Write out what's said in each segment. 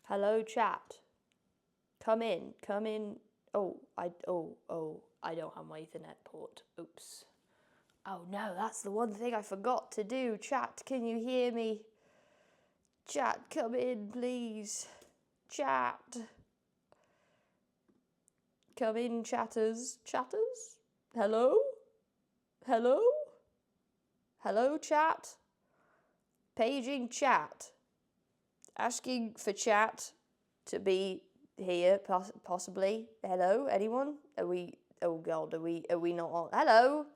Hello, chat. Come in. Oh, I don't have my Ethernet port. Oops. Oh no, that's the one thing I forgot to do. Chat, can you hear me? Chat, come in, please. Chat. Come in, chatters. Chatters? Hello? Hello? Hello, chat? Paging chat. Asking for chat to be here, possibly. Hello, anyone? Are we, oh God, are we not on? Hello?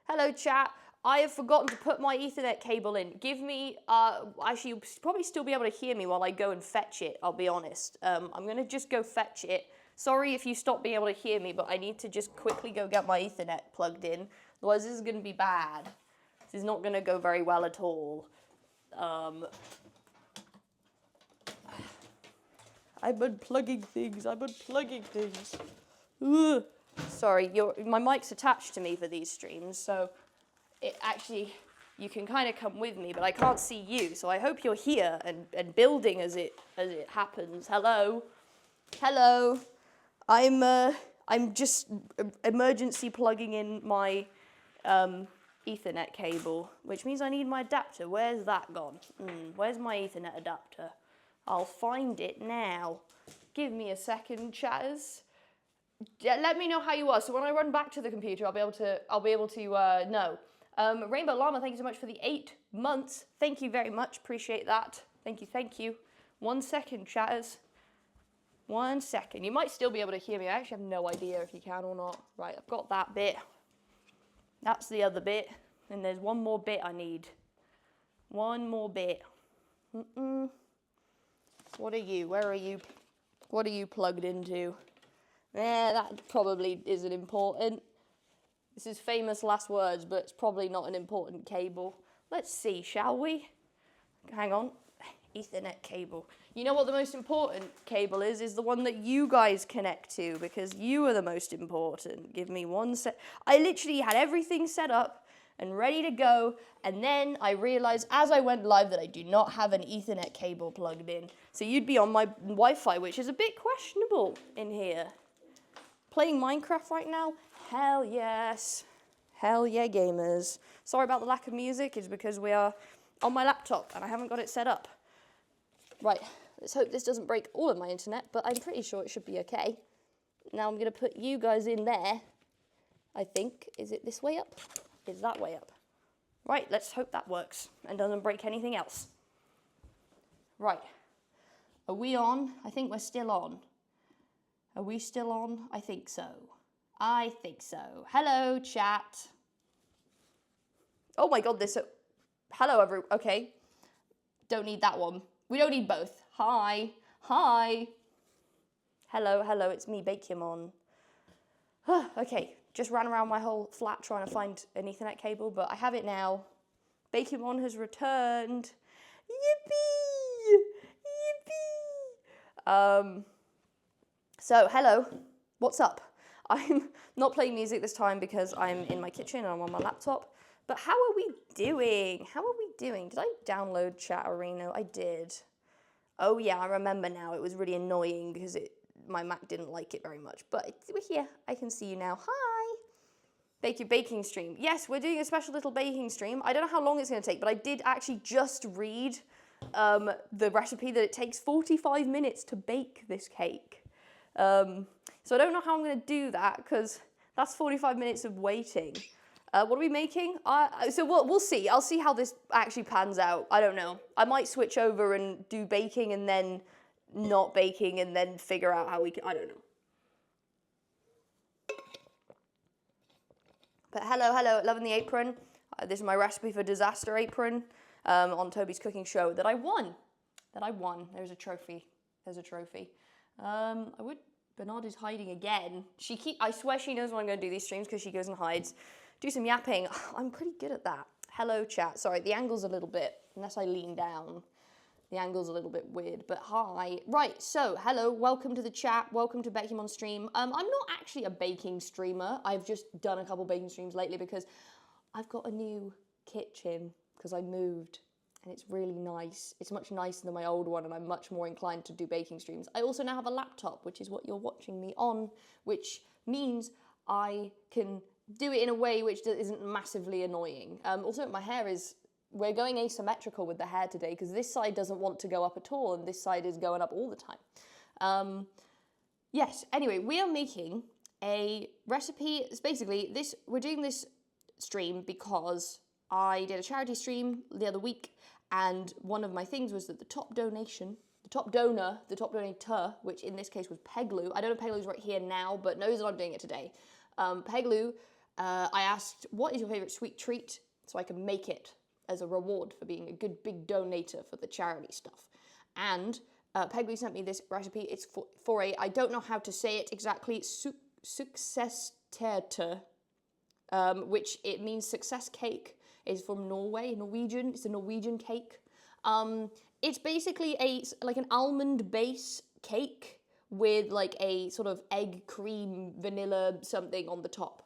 Hello, chat. I have forgotten to put my Ethernet cable in. Give me, actually, you'll probably still be able to hear me while I go and fetch it, I'll be honest. I'm going to just go fetch it. Sorry if you stop being able to hear me, but I need to just quickly go get my Ethernet plugged in. Otherwise, this is going to be bad. This is not going to go very well at all. I'm unplugging things. Ugh. Sorry, my mic's attached to me for these streams, so it actually, you can kind of come with me, but I can't see you, so I hope you're here and building as it happens. Hello? Hello? I'm just emergency plugging in my Ethernet cable, which means I need my adapter. Where's that gone? Where's my Ethernet adapter? I'll find it now. Give me a second, chatters. Let me know how you are. So when I run back to the computer, I'll be able to know. Rainbow Llama, thank you so much for the 8 months. Thank you very much. Appreciate that. Thank you. 1 second, chatters. 1 second. You might still be able to hear me. I actually have no idea if you can or not. Right, I've got that bit. That's the other bit. And there's one more bit I need. One more bit. What are you? Where are you? What are you plugged into? That probably isn't important. This is famous last words, but it's probably not an important cable. Let's see, shall we? Hang on. Ethernet cable. You know what the most important cable is the one that you guys connect to, because you are the most important. Give me 1 sec. I literally had everything set up and ready to go, and then I realized as I went live that I do not have an Ethernet cable plugged in. So you'd be on my Wi-Fi, which is a bit questionable in here. Playing Minecraft right now? Hell yes. Hell yeah, gamers. Sorry about the lack of music, it's because we are on my laptop and I haven't got it set up. Right, let's hope this doesn't break all of my internet, but I'm pretty sure it should be okay. Now I'm gonna put you guys in there, I think. Is it this way up? Is that way up? Right, let's hope that works and doesn't break anything else. Right, are we on? I think we're still on. Are we still on? I think so. I think so. Hello, chat. Oh my God, hello, everyone. Okay, don't need that one. We don't need both. Hi. Hello, it's me, Bekyamon. Okay, just ran around my whole flat trying to find an Ethernet cable, but I have it now. Bekyamon has returned. Yippee! So, hello. What's up? I'm not playing music this time because I'm in my kitchen and I'm on my laptop. But how are we doing? Did I download Chat Arena? I did. Oh yeah, I remember now. It was really annoying because my Mac didn't like it very much. But we're here. I can see you now. Hi. Bake your baking stream. Yes, we're doing a special little baking stream. I don't know how long it's going to take, but I did actually just read the recipe that it takes 45 minutes to bake this cake. So I don't know how I'm going to do that because that's 45 minutes of waiting. What are we making? So we'll see. I'll see how this actually pans out. I don't know. I might switch over and do baking and then not baking and then figure out how we can. I don't know. But hello, loving the apron. This is my recipe for disaster apron on Toby's cooking show that I won. There's a trophy. Bernard is hiding again. I swear she knows when I'm going to do these streams because she goes and hides. Do some yapping. I'm pretty good at that. Hello, chat. Sorry, the angle's a little bit, unless I lean down, the angle's a little bit weird, but hi. Right, so, hello, welcome to the chat, welcome to Bekyamon stream. I'm not actually a baking streamer. I've just done a couple baking streams lately because I've got a new kitchen because I moved and it's really nice. It's much nicer than my old one, and I'm much more inclined to do baking streams. I also now have a laptop, which is what you're watching me on, which means I can do it in a way which isn't massively annoying. Also, my hair is... We're going asymmetrical with the hair today, because this side doesn't want to go up at all, and this side is going up all the time. Yes, anyway, we are making a recipe. It's basically this. We're doing this stream because I did a charity stream the other week, and one of my things was that the top donator, which in this case was Peglu. I don't know if Peglu's right here now, but knows that I'm doing it today. Peglu, I asked, what is your favorite sweet treat? So I can make it as a reward for being a good big donator for the charity stuff. And Peglu sent me this recipe. It's for a, I don't know how to say it exactly, successterte, which it means success cake. It's from Norwegian. It's a Norwegian cake. It's basically like an almond base cake with like a sort of egg, cream, vanilla something on the top.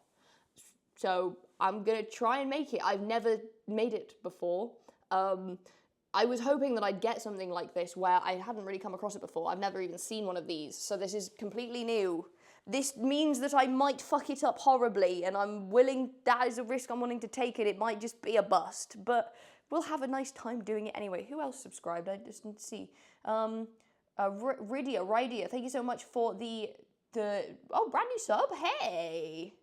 So I'm gonna try and make it. I've never made it before. I was hoping that I'd get something like this where I hadn't really come across it before. I've never even seen one of these, so this is completely new. This means that I might fuck it up horribly, and I'm willing, that is a risk I'm willing to take, and it might just be a bust, but we'll have a nice time doing it anyway. Who else subscribed? I just didn't see. Rydia, thank you so much for the brand new sub. Hey,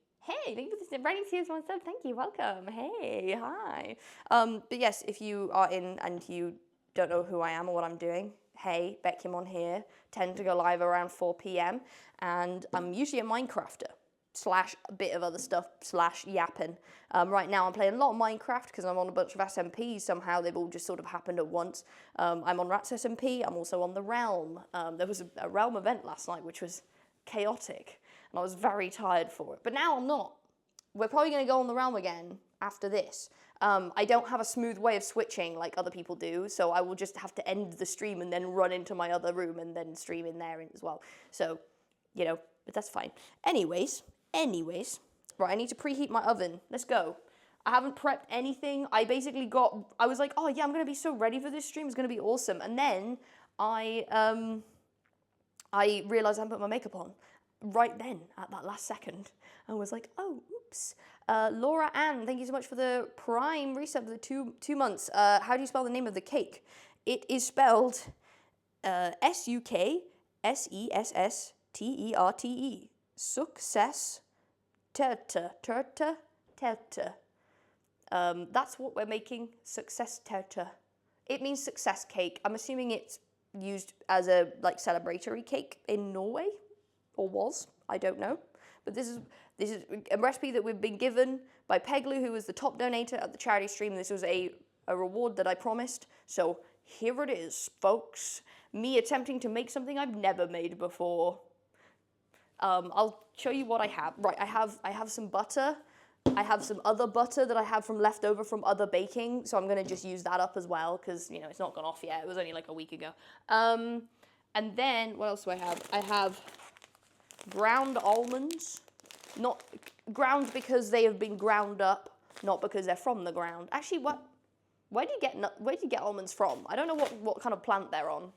thank you for the brand new series 1 sub. Thank you, welcome. Hey, hi. But yes, if you are in and you don't know who I am or what I'm doing, hey, Bekyamon here. Tend to go live around 4 p.m. and I'm usually a Minecrafter / a bit of other stuff / yapping. Right now I'm playing a lot of Minecraft because I'm on a bunch of SMPs. Somehow they've all just sort of happened at once. I'm on Rats SMP. I'm also on the Realm. There was a Realm event last night which was chaotic, and I was very tired for it. But now I'm not. We're probably going to go on the Realm again after this. I don't have a smooth way of switching like other people do, so I will just have to end the stream and then run into my other room and then stream in there as well. So, you know, but that's fine. Anyways, right, I need to preheat my oven. Let's go. I haven't prepped anything. I was like, oh yeah, I'm going to be so ready for this stream. It's going to be awesome. And then I realized I hadn't put my makeup on right then at that last second. I was like, oh, oops. Laura Ann, thank you so much for the Prime resub for the two months. How do you spell the name of the cake? It is spelled SUKSESSTERTE. Success terte. That's what we're making. Success terte. It means success cake. I'm assuming it's used as a like celebratory cake in Norway, or was. I don't know. But this is a recipe that we've been given by Peglu, who was the top donator at the charity stream. This was a reward that I promised. So here it is, folks. Me attempting to make something I've never made before. I'll show you what I have. Right, I have some butter. I have some other butter that I have from leftover from other baking. So I'm going to just use that up as well because, you know, it's not gone off yet. It was only like a week ago. And then, what else do I have? I have ground almonds. Not ground because they have been ground up, not because they're from the ground. Actually, where do you get almonds from? I don't know what kind of plant they're on.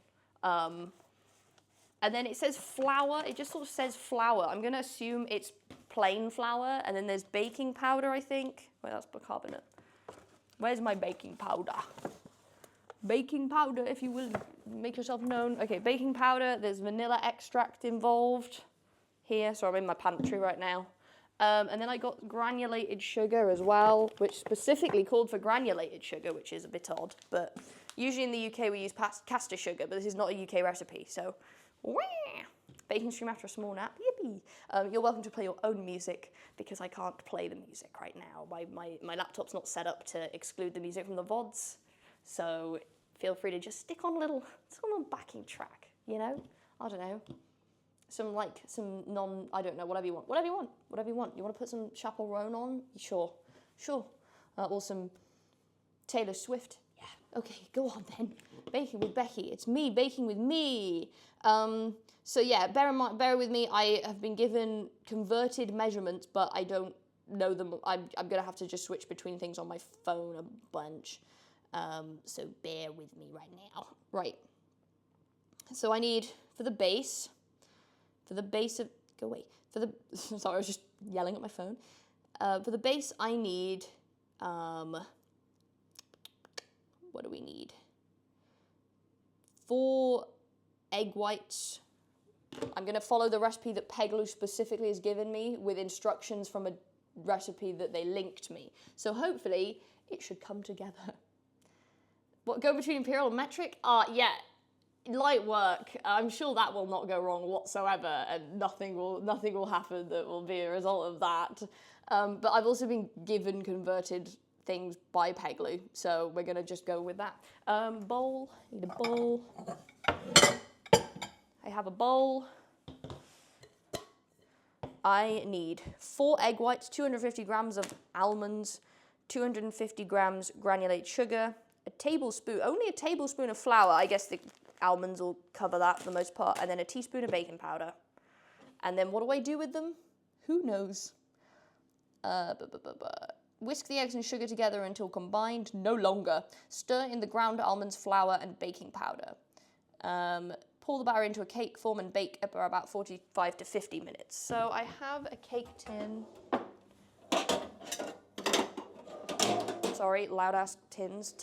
And then it says flour. It just sort of says flour. I'm going to assume it's plain flour. And then there's baking powder, I think. Wait, that's bicarbonate. Where's my baking powder? Baking powder, if you will make yourself known. Okay, baking powder. There's vanilla extract involved here. So I'm in my pantry right now. And then I got granulated sugar as well, which specifically called for granulated sugar, which is a bit odd. But usually in the UK we use caster sugar, but this is not a UK recipe. So, wah! Baking stream after a small nap, yippee. You're welcome to play your own music because I can't play the music right now. My laptop's not set up to exclude the music from the VODs. So feel free to just stick on a little backing track, you know? I don't know. I don't know, whatever you want. You want to put some Chappell Roan on? Sure. Or some Taylor Swift? Yeah. Okay, go on then. Baking with Becky. It's me baking with me. So yeah, bear with me. I have been given converted measurements, but I don't know them. I'm going to have to just switch between things on my phone a bunch. So bear with me right now. Right. So I need, for the base of, go away. Sorry, I was just yelling at my phone. For the base, I need, what do we need? 4 egg whites. I'm going to follow the recipe that Peglu specifically has given me with instructions from a recipe that they linked me. So hopefully it should come together. What, go between imperial and metric? Yeah, light work. I'm sure that will not go wrong whatsoever, and nothing will happen that will be a result of that. But I've also been given converted things by Peglu, so we're gonna just go with that. Bowl, need a bowl. I have a bowl. I need 4 egg whites, 250 grams of almonds, 250 grams granulated sugar, only a tablespoon of flour. I guess the almonds will cover that for the most part, and then a teaspoon of baking powder. And then what do I do with them? Who knows? Whisk the eggs and sugar together until combined, no longer. Stir in the ground almonds, flour, and baking powder. Pour the batter into a cake form and bake for about 45 to 50 minutes. So I have a cake tin. Sorry, loud ass tins.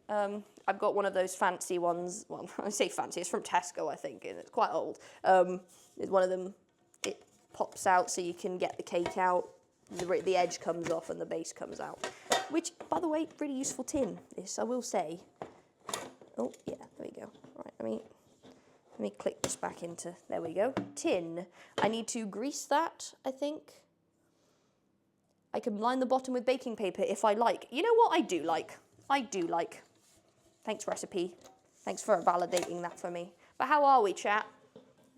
I've got one of those fancy ones. Well, I say fancy, it's from Tesco, I think, and it's quite old. It's one of them, it pops out so you can get the cake out. The edge comes off and the base comes out. Which, by the way, really useful tin, this, I will say. Oh, yeah, there we go. Right, let me click this back into, there we go. Tin. I need to grease that, I think. I can line the bottom with baking paper if I like. You know what I do like? Thanks, recipe. Thanks for validating that for me. But how are we, chat?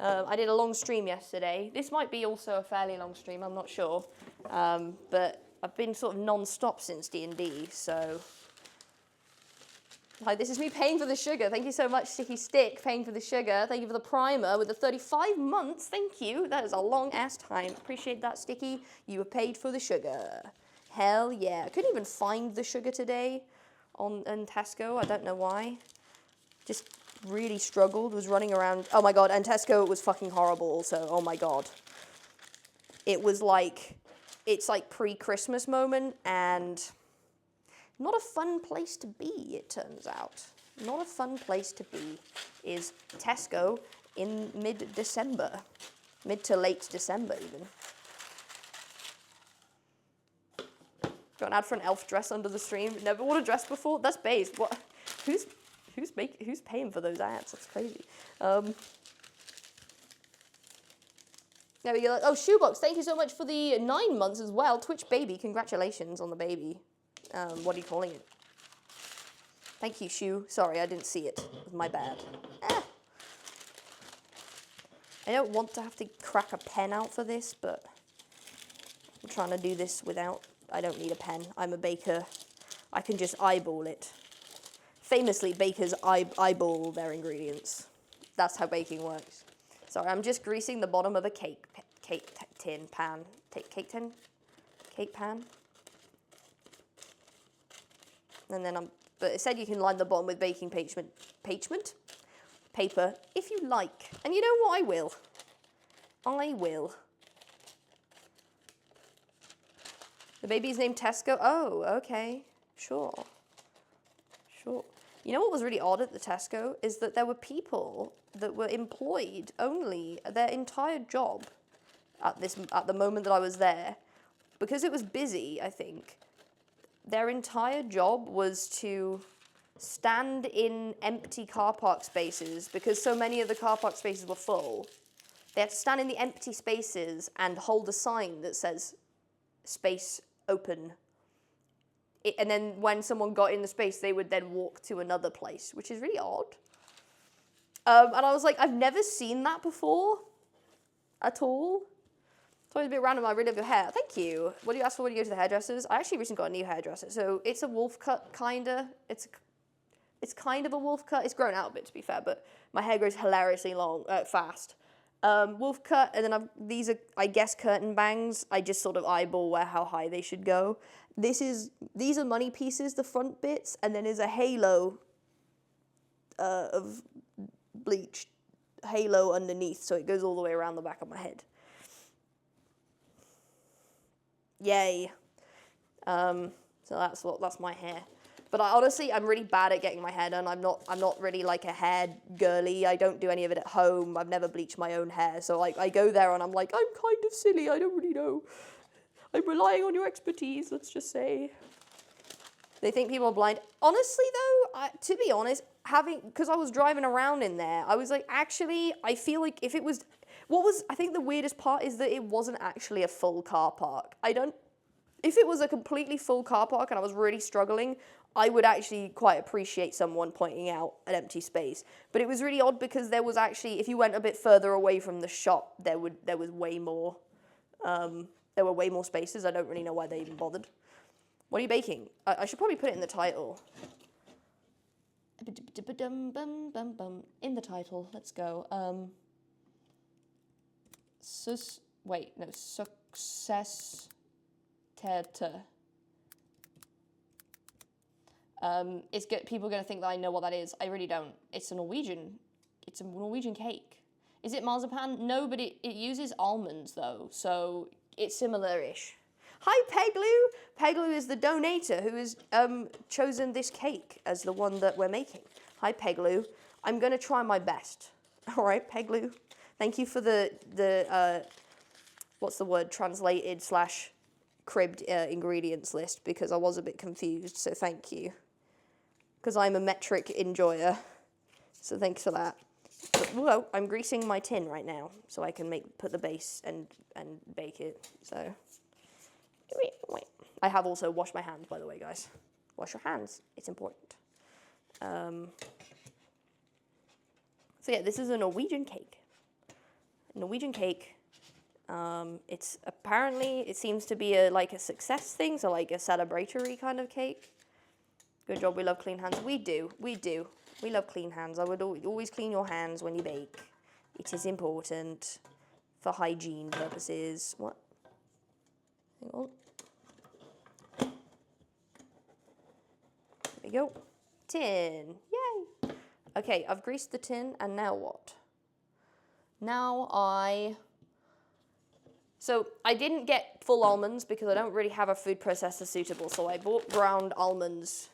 I did a long stream yesterday. This might be also a fairly long stream, I'm not sure. But I've been sort of non-stop since D&D, so... Hi, this is me paying for the sugar. Thank you so much, Sticky Stick, paying for the sugar. Thank you for the primer with the 35 months. Thank you. That is a long-ass time. Appreciate that, Sticky. You were paid for the sugar. Hell yeah. I couldn't even find the sugar today in Tesco. I don't know why. Just really struggled. Was running around. Oh, my God. And Tesco was fucking horrible also. Oh, my God. It was like... It's like pre-Christmas moment and... Not a fun place to be, it turns out. Not a fun place to be is Tesco in mid-December. Mid to late December, even. Got an ad for an elf dress under the stream. Never worn a dress before? That's base. What? Who's paying for those ads? That's crazy. There we go. Oh, Shoebox, thank you so much for the 9 months as well. Twitch baby, congratulations on the baby. What are you calling it? Thank you, Shoe. Sorry, I didn't see it. It was my bad. I don't want to have to crack a pen out for this, but I'm trying to do this without... I don't need a pen. I'm a baker. I can just eyeball it. Famously, bakers eyeball their ingredients. That's how baking works. Sorry, I'm just greasing the bottom of a cake pan. Cake pan. And then but it said you can line the bottom with baking paper if you like. And you know what? I will. The baby's named Tesco. Oh, okay. Sure. You know what was really odd at the Tesco is that there were people that were employed only their entire job at the moment that I was there, because it was busy, I think. Their entire job was to stand in empty car park spaces because so many of the car park spaces were full. They had to stand in the empty spaces and hold a sign that says, space open. And then when someone got in the space, they would then walk to another place, which is really odd. And I was like, I've never seen that before at all. It's always a bit random. I really love your hair. Thank you. What do you ask for when you go to the hairdressers? I actually recently got a new hairdresser. So it's a wolf cut, kinda. It's kind of a wolf cut. It's grown out a bit, to be fair, but my hair grows hilariously long, fast. Wolf cut, and then these are, I guess, curtain bangs. I just sort of eyeball how high they should go. These are money pieces, the front bits, and then there's a halo of bleached halo underneath, so it goes all the way around the back of my head. Yay. So that's my hair. But honestly, I'm really bad at getting my hair done. I'm not really like a hair girly. I don't do any of it at home. I've never bleached my own hair. So like I go there and I'm like, I'm kind of silly. I don't really know. I'm relying on your expertise, let's just say. They think people are blind. Honestly though, to be honest, because I was driving around in there, I was like, actually, I feel like if it was, I think the weirdest part is that it wasn't actually a full car park. If it was a completely full car park and I was really struggling, I would actually quite appreciate someone pointing out an empty space. But it was really odd because there was actually, if you went a bit further away from the shop, there was way more, there were way more spaces. I don't really know why they even bothered. What are you baking? I should probably put it in the title. In the title, let's go. Success. It's good. People are going to think that I know what that is. I really don't. It's a Norwegian cake. Is it marzipan? No, but it uses almonds though, so it's similar-ish. Hi, Peglu! Peglu is the donator who has chosen this cake as the one that we're making. Hi, Peglu. I'm going to try my best. All right, Peglu. Thank you for the what's the word? Translated / cribbed ingredients list, because I was a bit confused, so thank you. Because I'm a metric enjoyer, so thanks for that. But, whoa, I'm greasing my tin right now, so I can put the base and bake it, so. Wait. I have also washed my hands, by the way, guys. Wash your hands, it's important. So yeah, this is a Norwegian cake. It's apparently, it seems to be like a success thing, so like a celebratory kind of cake. Good job, we love clean hands. We do. We love clean hands. I would always clean your hands when you bake. It is important for hygiene purposes. What? Hang on. There we go. Tin. Yay. Okay, I've greased the tin, and now what? So I didn't get full almonds because I don't really have a food processor suitable, so I bought ground almonds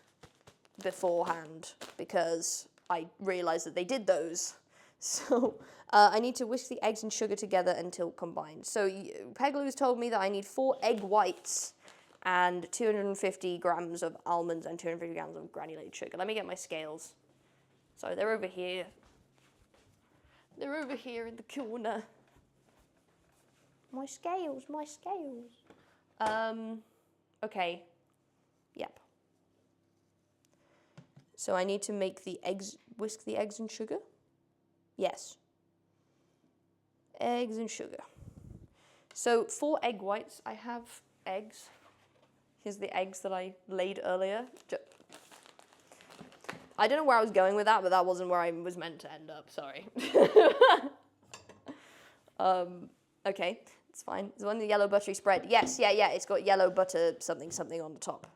beforehand because I realized that they did those. So I need to whisk the eggs and sugar together until combined. So Peglu's told me that I need 4 egg whites and 250 grams of almonds and 250 grams of granulated sugar. Let me get my scales. So they're over here. They're over here in the corner. My scales. Okay. Yep. So I need to make the eggs, whisk the eggs and sugar? Yes. Eggs and sugar. So 4 egg whites. I have eggs. Here's the eggs that I laid earlier. I don't know where I was going with that, but that wasn't where I was meant to end up. Sorry. Okay, it's fine. It's one the yellow buttery spread. Yes, yeah. It's got yellow butter something on the top.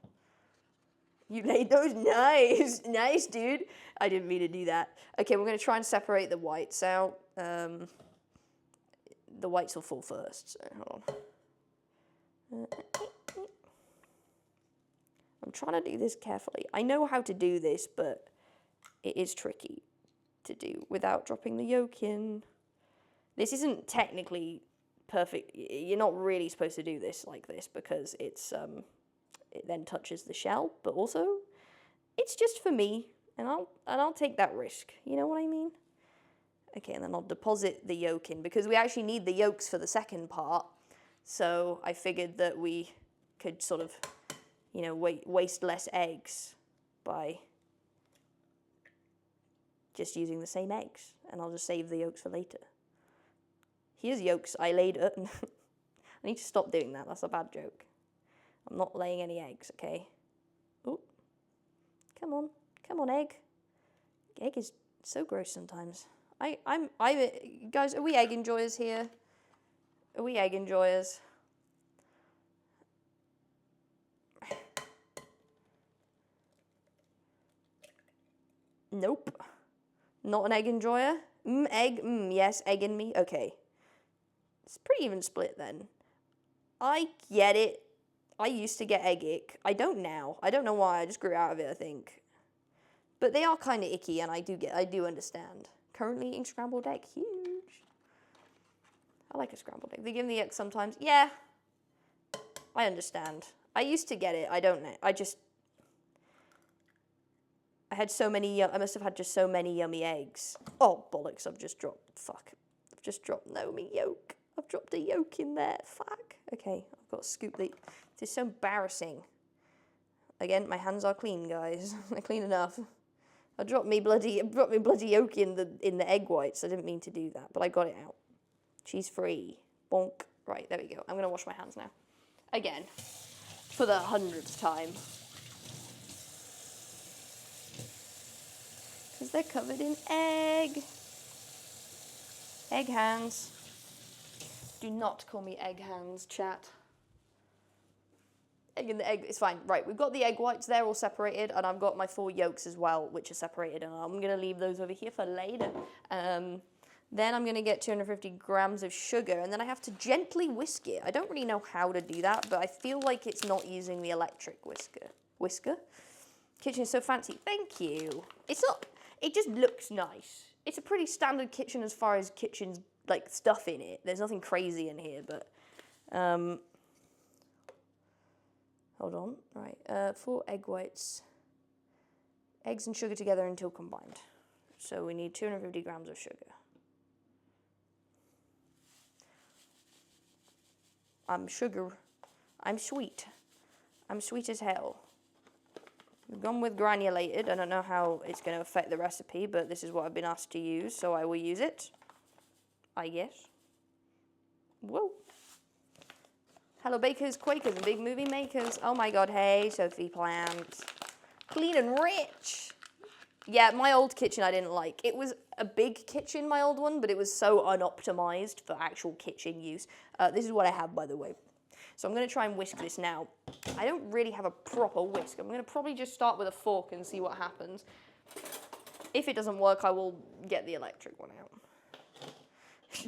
You laid those nice, dude. I didn't mean to do that. Okay, we're gonna try and separate the whites out. The whites will fall first. So hold on. I'm trying to do this carefully. I know how to do this, but it is tricky to do without dropping the yolk in. This isn't technically perfect. You're not really supposed to do this like this because it's it then touches the shell, but also it's just for me, and I'll take that risk. You know what I mean? Okay, and then I'll deposit the yolk in because we actually need the yolks for the second part. So I figured that we could sort of, waste less eggs by just using the same eggs, and I'll just save the yolks for later. Here's yolks I laid. I need to stop doing that. That's a bad joke. I'm not laying any eggs, okay? Oh, come on, egg. Egg is so gross sometimes. Guys, are we egg enjoyers here? Are we egg enjoyers? Nope. Not an egg enjoyer. Egg. Yes, egg in me. Okay. It's pretty even split then. I get it. I used to get egg ick. I don't now. I don't know why. I just grew out of it, I think. But they are kind of icky, and I do understand. Currently eating scrambled egg. Huge. I like a scrambled egg. They give me the egg sometimes. Yeah. I understand. I used to get it. I don't know. I had so many, I must have had just so many yummy eggs. Oh, bollocks, I've just dropped, fuck. I've just dropped Nomi yolk. I've dropped a yolk in there, fuck. Okay, I've got to scoop the, this is so embarrassing. Again, my hands are clean, guys. They're clean enough. I dropped me bloody yolk in the egg whites. I didn't mean to do that, but I got it out. She's free. Bonk. Right, there we go. I'm going to wash my hands now. Again, for the 100th time. Because they're covered in egg. Egg hands. Do not call me egg hands, chat. Egg in the egg, it's fine. Right, we've got the egg whites there all separated, and I've got my 4 yolks as well, which are separated, and I'm going to leave those over here for later. Then I'm going to get 250 grams of sugar, and then I have to gently whisk it. I don't really know how to do that, but I feel like it's not using the electric whisker. Whisker? Kitchen is so fancy. Thank you. It's not... It just looks nice. It's a pretty standard kitchen as far as kitchen's, like, stuff in it. There's nothing crazy in here, but... hold on. Right, 4 egg whites. Eggs and sugar together until combined. So we need 250 grams of sugar. I'm sweet. I'm sweet as hell. We've gone with granulated. I don't know how it's going to affect the recipe, but this is what I've been asked to use, so I will use it. I guess. Whoa. Hello, bakers, quakers, and big movie makers. Oh my god, hey, Sophie Plant. Clean and rich. Yeah, my old kitchen I didn't like. It was a big kitchen, my old one, but it was so unoptimized for actual kitchen use. This is what I have, by the way. So I'm going to try and whisk this now. I don't really have a proper whisk. I'm going to probably just start with a fork and see what happens. If it doesn't work, I will get the electric one out.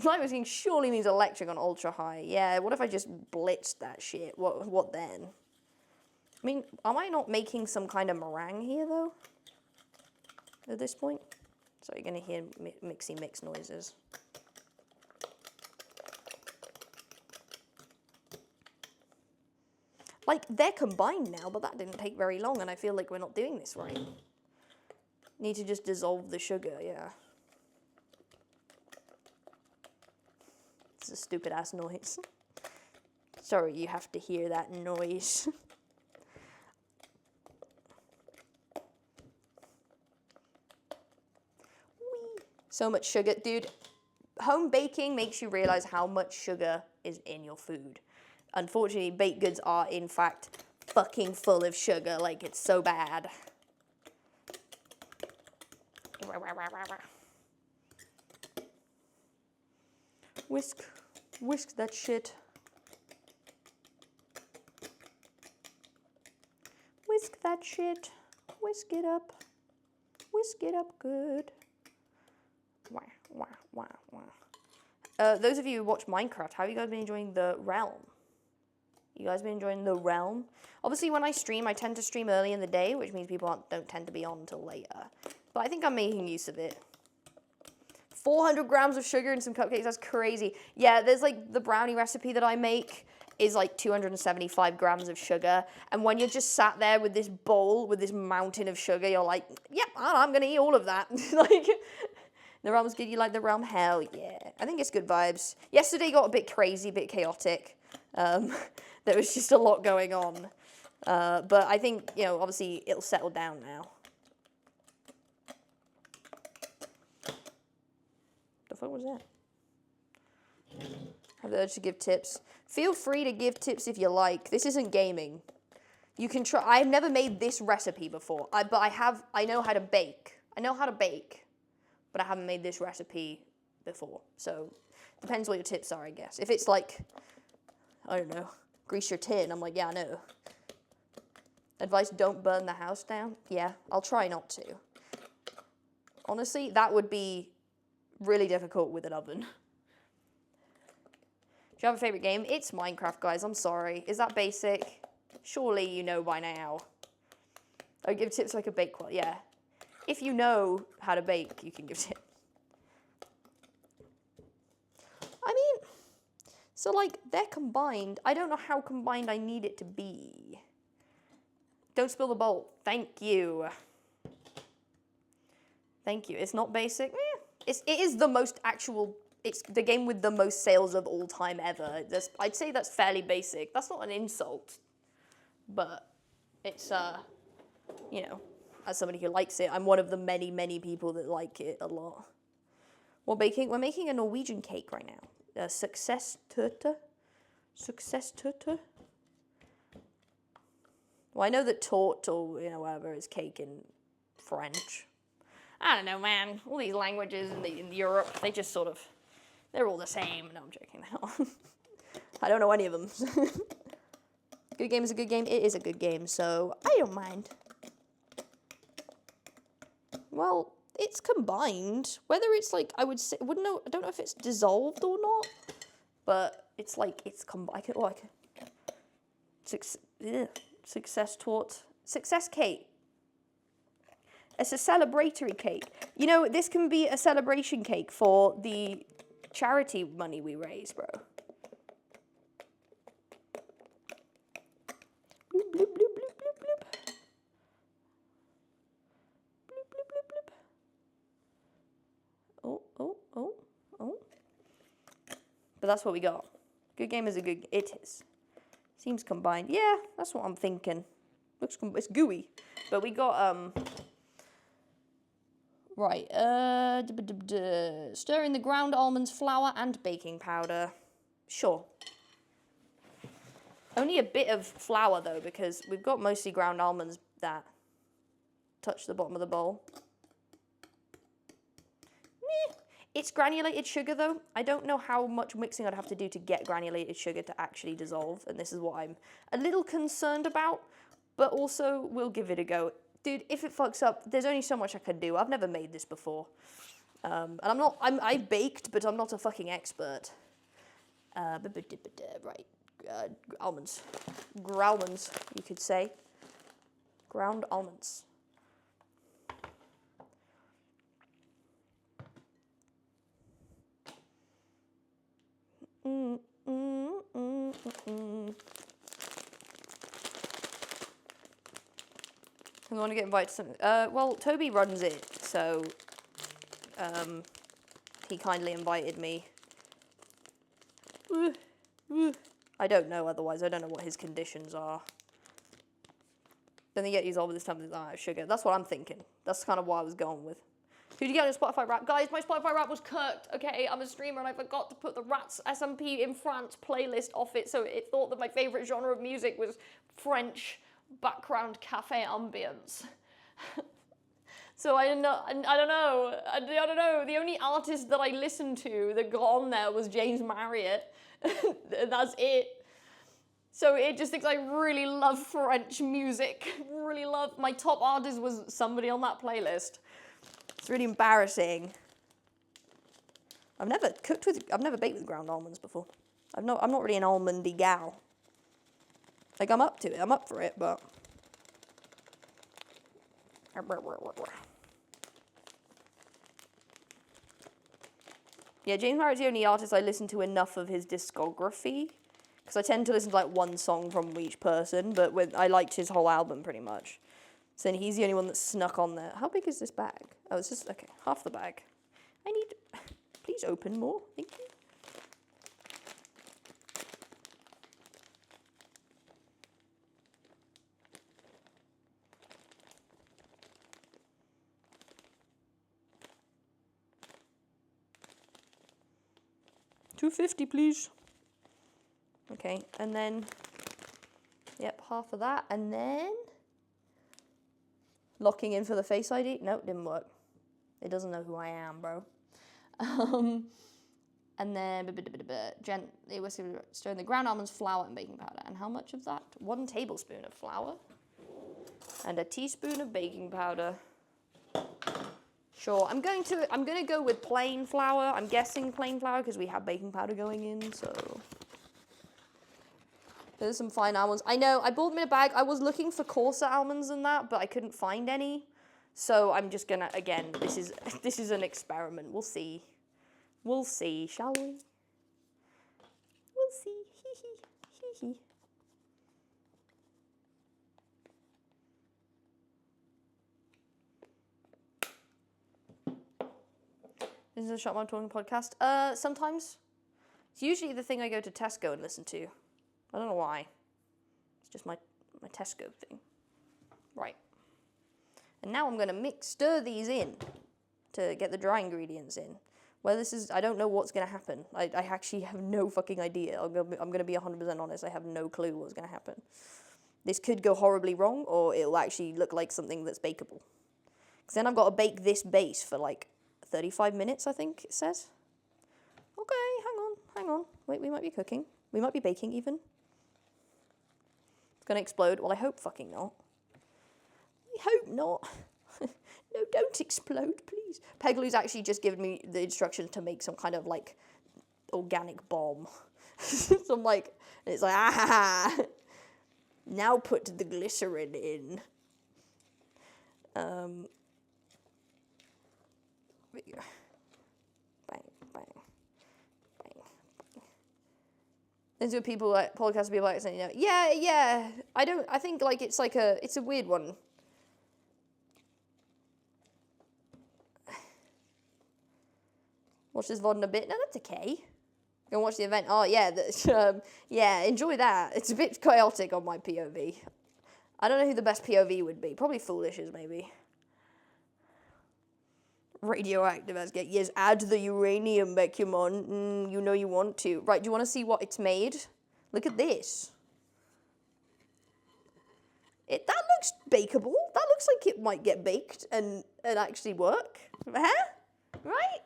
Light whisking surely means electric on ultra high. Yeah, what if I just blitzed that shit? What then? I mean, am I not making some kind of meringue here, though? At this point? So you're going to hear mixy mix noises. Like, they're combined now, but that didn't take very long, and I feel like we're not doing this right. Need to just dissolve the sugar, yeah. It's a stupid-ass noise. Sorry, you have to hear that noise. So much sugar. Dude, home baking makes you realize how much sugar is in your food. Unfortunately, baked goods are, in fact, fucking full of sugar. Like, it's so bad. Whisk. Whisk that shit. Whisk that shit. Whisk it up. Whisk it up good. Wah, wah, wah, wah. Those of you who watch Minecraft, how have you guys been enjoying the Realm? You guys been enjoying the Realm? Obviously, when I stream, I tend to stream early in the day, which means people don't tend to be on until later. But I think I'm making use of it. 400 grams of sugar and some cupcakes, that's crazy. Yeah, there's like the brownie recipe that I make is like 275 grams of sugar. And when you're just sat there with this bowl, with this mountain of sugar, you're like, yep, I'm going to eat all of that. Like, the Realm's good. You like the Realm? Hell yeah. I think it's good vibes. Yesterday got a bit crazy, a bit chaotic. There was just a lot going on. But I think, you know, obviously it'll settle down now. The fuck was that? I have the urge to give tips. Feel free to give tips if you like. This isn't gaming. You can try. I've never made this recipe before, but I know how to bake. I know how to bake. but I haven't made this recipe before. So depends what your tips are, I guess. If it's like, I don't know, grease your tin, I'm like, yeah, I know. Advice, don't burn the house down. Yeah, I'll try not to. Honestly, that would be really difficult with an oven. Do you have a favorite game? It's Minecraft, guys. I'm sorry. Is that basic? Surely you know by now. I give tips like a bake well. Yeah. If you know how to bake, you can give tips. I mean, so like they're combined. I don't know how combined I need it to be. Don't spill the bowl. Thank you. Thank you. It's not basic. It is the most actual. It's the game with the most sales of all time ever. I'd say that's fairly basic. That's not an insult, but it's you know, as somebody who likes it, I'm one of the many, many people that like it a lot. We're making a Norwegian cake right now. Success tørte. Success tørte. Well, I know that tort or, you know, whatever is cake in French. I don't know, man. All these languages in Europe, they just sort of, they're all the same. No, I'm joking now. I don't know any of them. Good game is a good game. It is a good game, so I don't mind. Well, it's combined. Whether it's like, I would say, I don't know if it's dissolved or not, but it's like, it's combined. Success tort. Success cake. It's a celebratory cake. You know, this can be a celebration cake for the charity money we raise, bro. Bloop, bloop, bloop, bloop, bloop, bloop. Bloop, bloop, bloop, bloop. Oh, oh, oh, oh. But that's what we got. Good game is a good... It is. Seems combined. Yeah, that's what I'm thinking. It's gooey. But we got, right, stir in the ground almonds, flour, and baking powder. Sure. Only a bit of flour, though, because we've got mostly ground almonds that touch the bottom of the bowl. It's granulated sugar, though. I don't know how much mixing I'd have to do to get granulated sugar to actually dissolve, and this is what I'm a little concerned about, but also we'll give it a go. Dude, if it fucks up, there's only so much I can do. I've never made this before. And I baked, but I'm not a fucking expert. Right, almonds. Growlmonds, you could say. Ground almonds. I'm going to get invited to something. Well, Toby runs it, so he kindly invited me. I don't know otherwise. I don't know what his conditions are. Then they get used over this time with sugar. That's what I'm thinking. That's kind of what I was going with. Who'd you get on a Spotify rap? Guys, my Spotify rap was kirked, okay? I'm a streamer and I forgot to put the Rats SMP in France playlist off it, so it thought that my favourite genre of music was French background cafe ambience. So I don't know. The only artist that I listened to that got on there was James Marriott. That's it. So it just thinks I really love French music. Really love. My top artist was somebody on that playlist. It's really embarrassing. I've never baked with ground almonds before. I'm not really an almondy gal. Like, I'm up to it. I'm up for it, but... Yeah, James Marriott's the only artist I listen to enough of his discography. Because I tend to listen to, like, one song from each person, but I liked his whole album, pretty much. So then he's the only one that snuck on there. How big is this bag? Oh, it's just, okay, half the bag. I need... Please open more. Thank you. $2.50, please. Okay, and then, yep, half of that, and then locking in for the Face ID. Nope, didn't work. It doesn't know who I am, bro. And then gently stir in the ground almonds, flour, and baking powder. And how much of that? 1 tablespoon of flour and a teaspoon of baking powder. Sure, I'm gonna go with plain flour. I'm guessing plain flour because we have baking powder going in. So there's some fine almonds. I know I bought them in a bag. I was looking for coarser almonds than that, but I couldn't find any. So I'm just gonna, again, this is an experiment. We'll see. We'll see, shall we? We'll see. Hee hee. Hee hee. This is a Shop My Talking podcast. Sometimes. It's usually the thing I go to Tesco and listen to. I don't know why. It's just my Tesco thing. Right. And now I'm going to stir these in to get the dry ingredients in. Well, this is, I don't know what's going to happen. I actually have no fucking idea. I'm going to be 100% honest. I have no clue what's going to happen. This could go horribly wrong, or it'll actually look like something that's bakeable. Because then I've got to bake this base for like 35 minutes, I think it says. Okay, hang on. Wait, we might be cooking. We might be baking even. It's going to explode. Well, I hope fucking not. I hope not. No, don't explode, please. Peglu's actually just given me the instructions to make some kind of, like, organic bomb. So I'm like, and it's like, ah, now put the glycerin in. Bang, bang, bang. These are people like, podcast people like saying, you know, yeah, I think, like, it's a weird one. Watch this VOD in a bit. No, that's okay. Go and watch the event. Oh, yeah. Yeah, enjoy that. It's a bit chaotic on my POV. I don't know who the best POV would be. Probably Foolish's, maybe. Radioactive as get. Yes, add the uranium, Bekyamon. You know you want to. Right, do you want to see what it's made? Look at this. That looks bakeable. That looks like it might get baked and actually work. Huh? Right?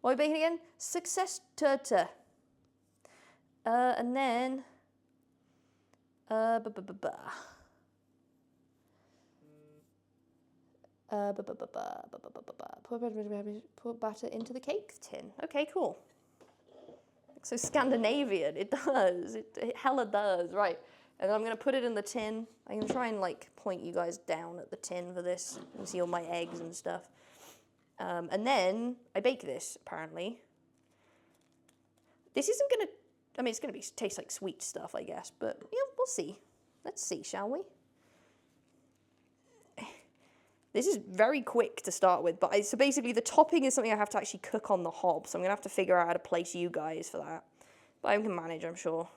What are we baking again? Success turta. And then... Put batter into the cake tin. Okay, cool. So Scandinavian, it does. It hella does, right. And then I'm going to put it in the tin. I'm going to try and, like, point you guys down at the tin for this and see all my eggs and stuff. And then I bake this, apparently. This isn't going to... I mean, it's going to taste like sweet stuff, I guess. But, yeah, we'll see. Let's see, shall we? This is very quick to start with. But so basically, the topping is something I have to actually cook on the hob. So I'm going to have to figure out how to place you guys for that. But I can manage, I'm sure.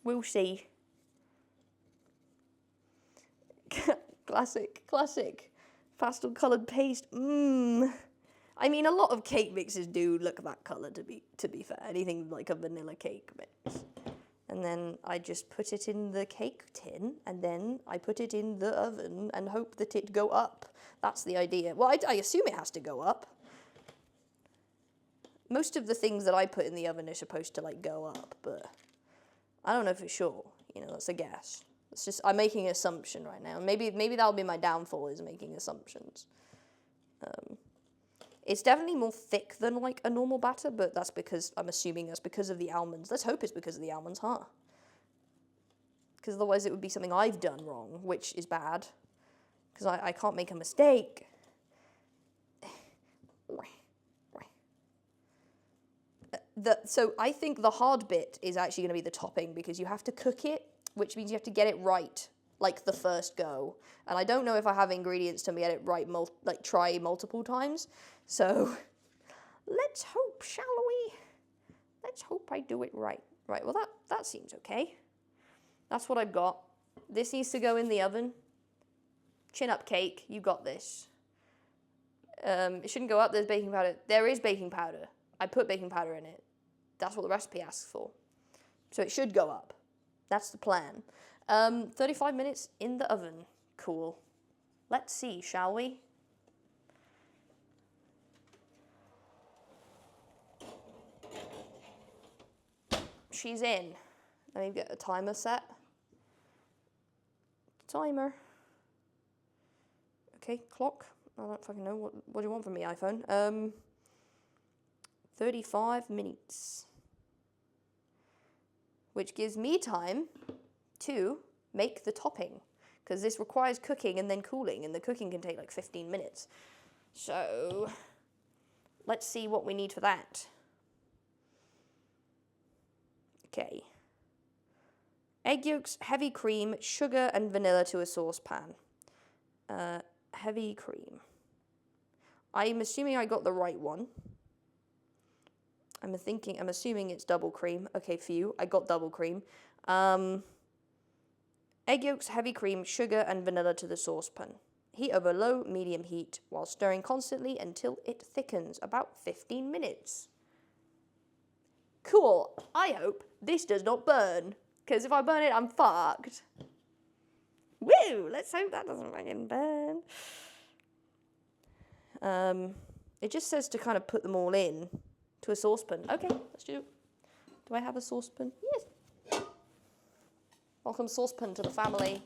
We'll see. Classic. Pastel-coloured paste. I mean, a lot of cake mixes do look that colour, to be fair. Anything like a vanilla cake mix. And then I just put it in the cake tin, and then I put it in the oven and hope that it go up. That's the idea. Well, I assume it has to go up. Most of the things that I put in the oven are supposed to, like, go up, but I don't know for sure. You know, that's a guess. It's just, I'm making an assumption right now. Maybe that'll be my downfall, is making assumptions. It's definitely more thick than, like, a normal batter, but that's because, I'm assuming that's because of the almonds. Let's hope it's because of the almonds, huh? Because otherwise it would be something I've done wrong, which is bad. Because I can't make a mistake. So I think the hard bit is actually going to be the topping, because you have to cook it, which means you have to get it right, like the first go. And I don't know if I have ingredients to get it right, try multiple times. So let's hope, shall we? Let's hope I do it right. Right, well that seems okay. That's what I've got. This needs to go in the oven. Chin up cake, you got this. It shouldn't go up, there's baking powder. There is baking powder. I put baking powder in it. That's what the recipe asks for. So it should go up. That's the plan. 35 minutes in the oven. Cool. Let's see, shall we? She's in. Let me get a timer set. Timer. Okay, clock. I don't fucking know. What do you want from me, iPhone? 35 minutes. Which gives me time to make the topping. Because this requires cooking and then cooling, and the cooking can take like 15 minutes. So, let's see what we need for that. Okay. Egg yolks, heavy cream, sugar, and vanilla to a saucepan. Heavy cream. I'm assuming I got the right one. I'm assuming it's double cream. Okay, phew, I got double cream. Egg yolks, heavy cream, sugar, and vanilla to the saucepan. Heat over low, medium heat, while stirring constantly until it thickens, about 15 minutes. Cool. I hope this does not burn, because if I burn it, I'm fucked. Woo! Let's hope that doesn't fucking burn. It just says to kind of put them all in to a saucepan. Okay, let's do it. Do I have a saucepan? Yes. Welcome saucepan to the family.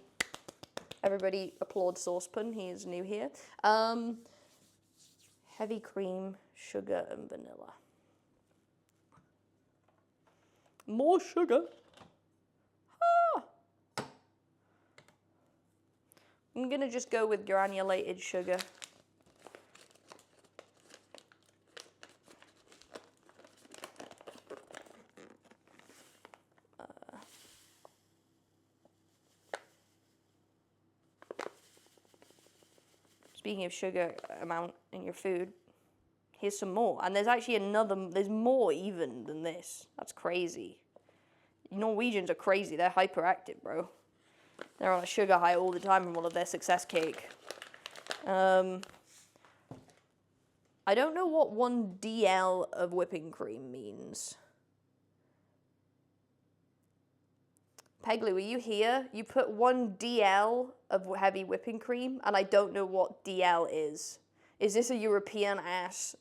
Everybody applaud saucepan. He is new here. Heavy cream, sugar, and vanilla. More sugar. Ah. I'm gonna just go with granulated sugar. Speaking of sugar amount in your food, here's some more. And there's actually there's more even than this. That's crazy. Norwegians are crazy. They're hyperactive, bro. They're on a sugar high all the time from all of their success cake. I don't know what 1 DL of whipping cream means. Peglu, are you here? You put 1 DL of heavy whipping cream, and I don't know what DL is. Is this a European ass?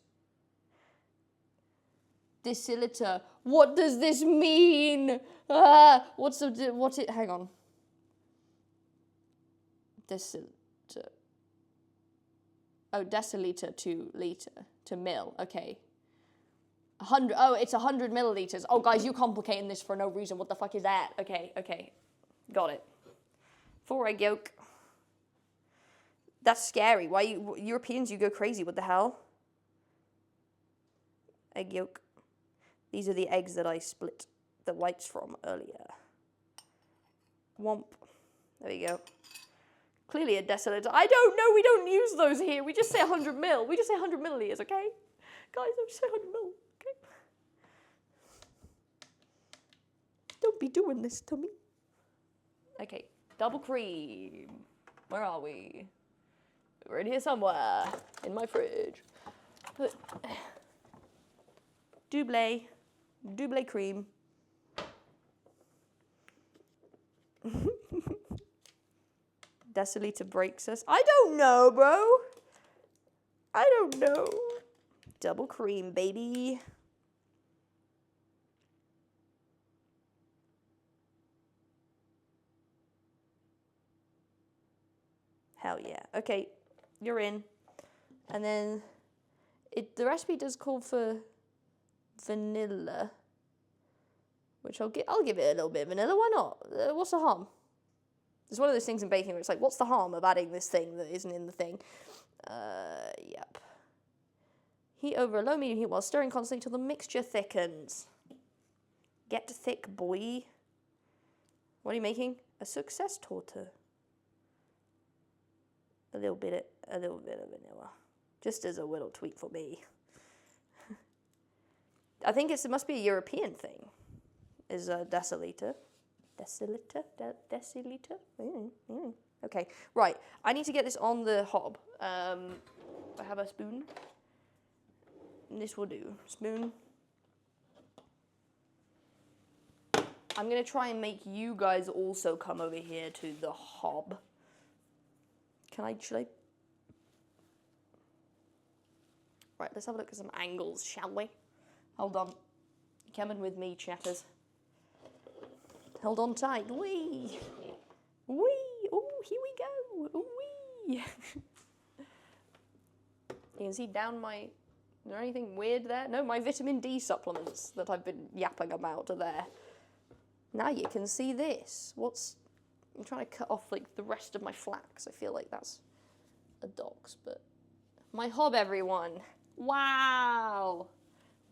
Deciliter. What does this mean? What's it? Hang on. Deciliter. Oh, deciliter to liter to mil. Okay. 100. Oh, it's 100 milliliters. Oh, guys, you're complicating this for no reason. What the fuck is that? Okay. Got it. 4 egg yolk. That's scary. Why Europeans, you go crazy. What the hell? Egg yolk. These are the eggs that I split the whites from earlier. Womp. There we go. Clearly a deciliter. I don't know. We don't use those here. We just say 100 mil. We just say 100 milliliters, okay? Guys, don't say 100 mil. Don't be doing this to me. Okay, double cream. Where are we? We're in here somewhere. In my fridge. Double cream. Deciliter breaks us. I don't know, bro. I don't know. Double cream, baby. Hell yeah. Okay, you're in. And then the recipe does call for vanilla, which I'll give it a little bit of vanilla. Why not? What's the harm? It's one of those things in baking where it's like, what's the harm of adding this thing that isn't in the thing? Yep. Heat over a low medium heat while stirring constantly till the mixture thickens. Get thick, boy. What are you making? A success torta. A little bit of vanilla, just as a little tweak for me. I think it must be a European thing. Is a deciliter. Deciliter? Okay, right. I need to get this on the hob. I have a spoon. This will do. Spoon. I'm going to try and make you guys also come over here to the hob. should I? Right, let's have a look at some angles, shall we? Hold on. Coming with me, chatters. Hold on tight. Wee! Wee! Oh, here we go! Ooh, wee! You can see down my... Is there anything weird there? No, my vitamin D supplements that I've been yapping about are there. Now you can see this. I'm trying to cut off, like, the rest of my flax. I feel like that's a dog's, but... My hob, everyone! Wow!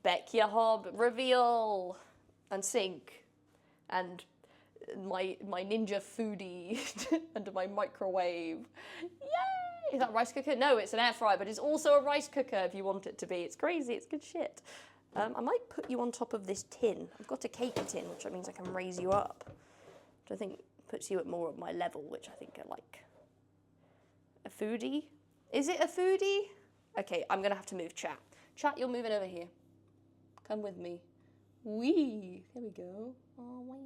Beckya hob, reveal! And sink. And my ninja foodie and my microwave. Yay! Is that a rice cooker? No, it's an air fryer, but it's also a rice cooker if you want it to be. It's crazy, it's good shit. I might put you on top of this tin. I've got a cake tin, which means I can raise you up. Which I think puts you at more of my level, which I think are like a foodie. Is it a foodie? Okay, I'm gonna have to move chat. Chat, you're moving over here. Come with me. Wee! There we go. Oh, wow.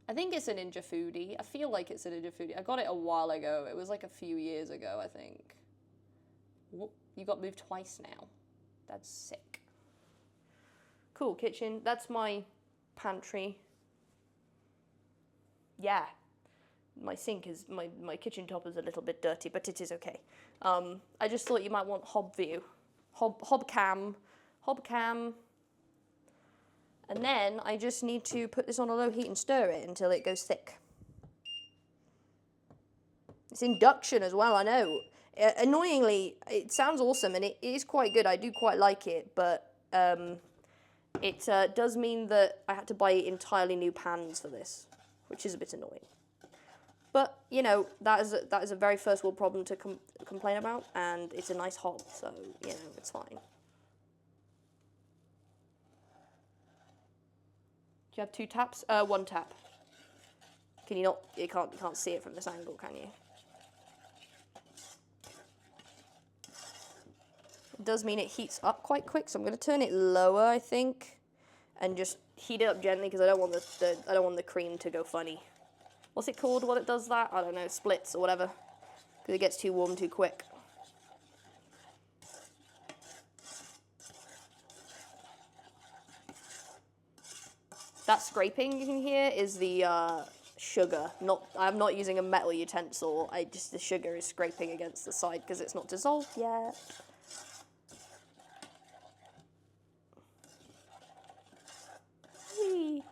I think it's a ninja foodie. I feel like it's a ninja foodie. I got it a while ago. It was like a few years ago, I think. Whoop, you got moved twice now. That's sick. Cool, kitchen. That's my pantry. Yeah. My sink is, my kitchen top is a little bit dirty, but it is okay. I just thought you might want hob view. Hob cam. And then I just need to put this on a low heat and stir it until it goes thick. It's induction as well, I know. Annoyingly, it sounds awesome and it is quite good. I do quite like it, but it does mean that I had to buy entirely new pans for this, which is a bit annoying. But, you know, that is a very first world problem to complain about, and it's a nice hob, so, you know, it's fine. Do you have 2 taps? 1 tap. Can you not? You can't see it from this angle, can you? It does mean it heats up quite quick, so I'm going to turn it lower, I think, and just heat it up gently because I don't want I don't want the cream to go funny. What's it called? What it does that? I don't know. Splits or whatever, because it gets too warm too quick. That scraping you can hear is the sugar. I'm not using a metal utensil. The sugar is scraping against the side because it's not dissolved yet.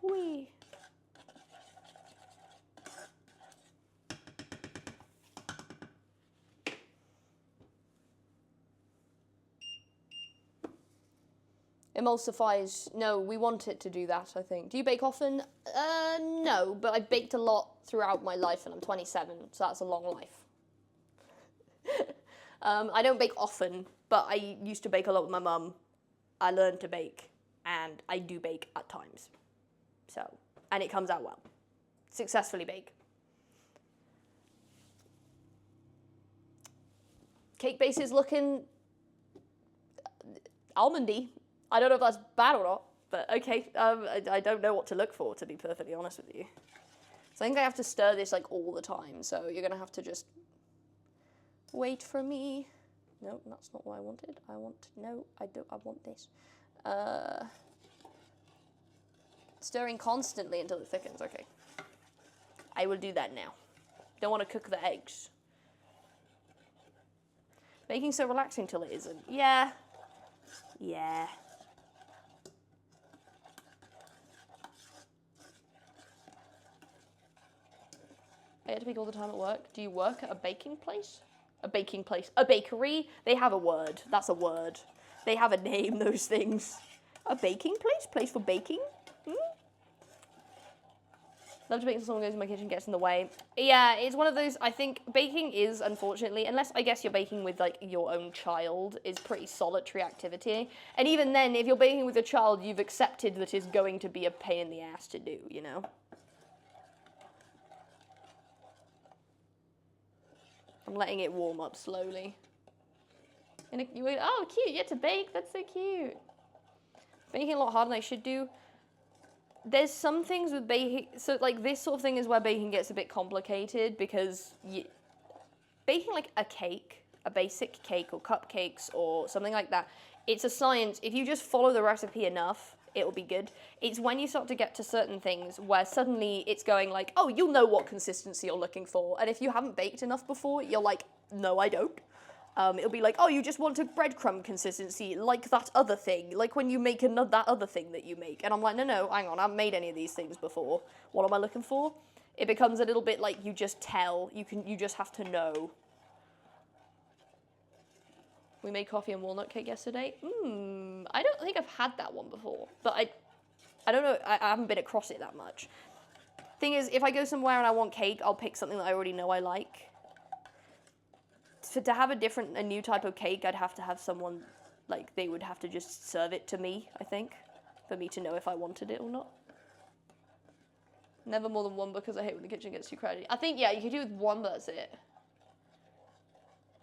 Wee. Emulsifies. No, we want it to do that, I think. Do you bake often? No, but I baked a lot throughout my life and I'm 27, so that's a long life. I don't bake often, but I used to bake a lot with my mum. I learned to bake, and I do bake at times. So, and it comes out well. Successfully bake. Cake base is looking almondy. I don't know if that's bad or not, but okay. I don't know what to look for, to be perfectly honest with you. So I think I have to stir this like all the time, so you're gonna have to just wait for me. No, that's not what I wanted. I want this. Stirring constantly until it thickens, okay. I will do that now. Don't want to cook the eggs. Baking so relaxing till it isn't. Yeah. I get to bake all the time at work. Do you work at a baking place? A baking place. A bakery? They have a word. That's a word. They have a name, those things. A baking place? Place for baking? Love to bake until someone goes in my kitchen and gets in the way. Yeah, it's one of those, I think baking is, unfortunately, unless I guess you're baking with like your own child, is pretty solitary activity. And even then, if you're baking with a child, you've accepted that it's going to be a pain in the ass to do, you know? I'm letting it warm up slowly. And you went, oh, cute, you get to bake, that's so cute. Baking a lot harder than I should do. There's some things with baking, so like this sort of thing is where baking gets a bit complicated because baking like a cake, a basic cake or cupcakes or something like that, it's a science. If you just follow the recipe enough, it'll be good. It's when you start to get to certain things where suddenly it's going like, oh, you'll know what consistency you're looking for. And if you haven't baked enough before, you're like, no, I don't. It'll be like, oh, you just want a breadcrumb consistency, like that other thing, like when you make that other thing that you make. And I'm like, no, hang on, I haven't made any of these things before. What am I looking for? It becomes a little bit like you just tell, you just have to know. We made coffee and walnut cake yesterday. I don't think I've had that one before, but I don't know, I haven't been across it that much. Thing is, if I go somewhere and I want cake, I'll pick something that I already know I like. So to have a new type of cake, I'd have to have someone, like, they would have to just serve it to me, I think, for me to know if I wanted it or not. Never more than one because I hate when the kitchen gets too crowded. I think, yeah, you could do with one, but that's it.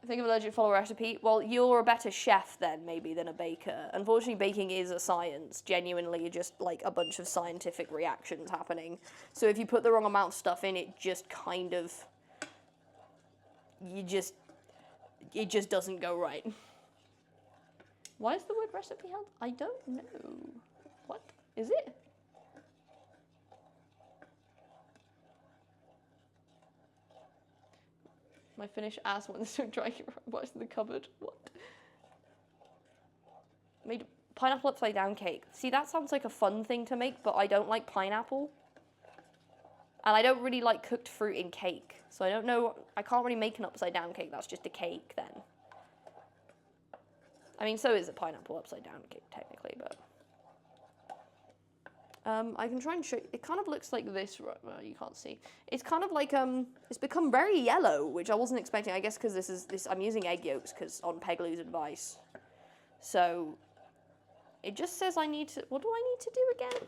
I think of a legit follow recipe. Well, you're a better chef then, maybe, than a baker. Unfortunately, baking is a science, genuinely just, like, a bunch of scientific reactions happening. So if you put the wrong amount of stuff in, it just kind of, it just doesn't go right. Why is the word recipe held? I don't know. What? Is it? My finished ass went so dry. What's in the cupboard? What? Made pineapple upside down cake. See, that sounds like a fun thing to make, but I don't like pineapple. And I don't really like cooked fruit in cake. So I don't know, I can't really make an upside down cake. That's just a cake then. I mean, so is a pineapple upside down cake technically, but. I can try and show you. It kind of looks like this, right? Well, you can't see. It's kind of like, it's become very yellow, which I wasn't expecting, I guess because I'm using egg yolks on Peglu's advice. So, it just says I need to, what do I need to do again?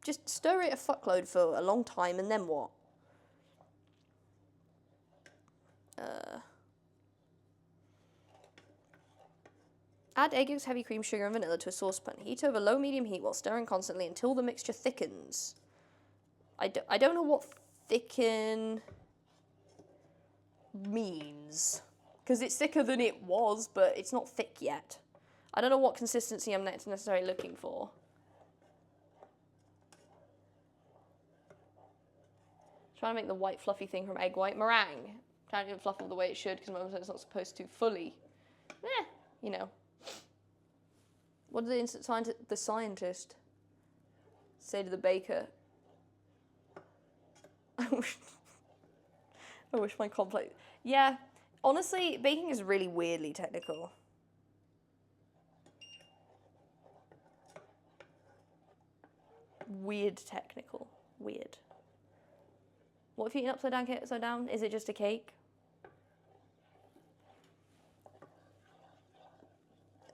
Just stir it a fuckload for a long time, and then what? Add egg yolks, heavy cream, sugar, and vanilla to a saucepan. Heat over low-medium heat while stirring constantly until the mixture thickens. I don't know what thicken means. Because it's thicker than it was, but it's not thick yet. I don't know what consistency I'm necessarily looking for. Trying to make the white fluffy thing from egg white meringue. Trying to get it fluff all the way it should, because Mum said it's not supposed to fully. You know. What did the scientist say to the baker? I wish my complex. Yeah, honestly, baking is really weirdly technical. Weird technical. Weird. What if you eat an upside down cake upside down? Is it just a cake?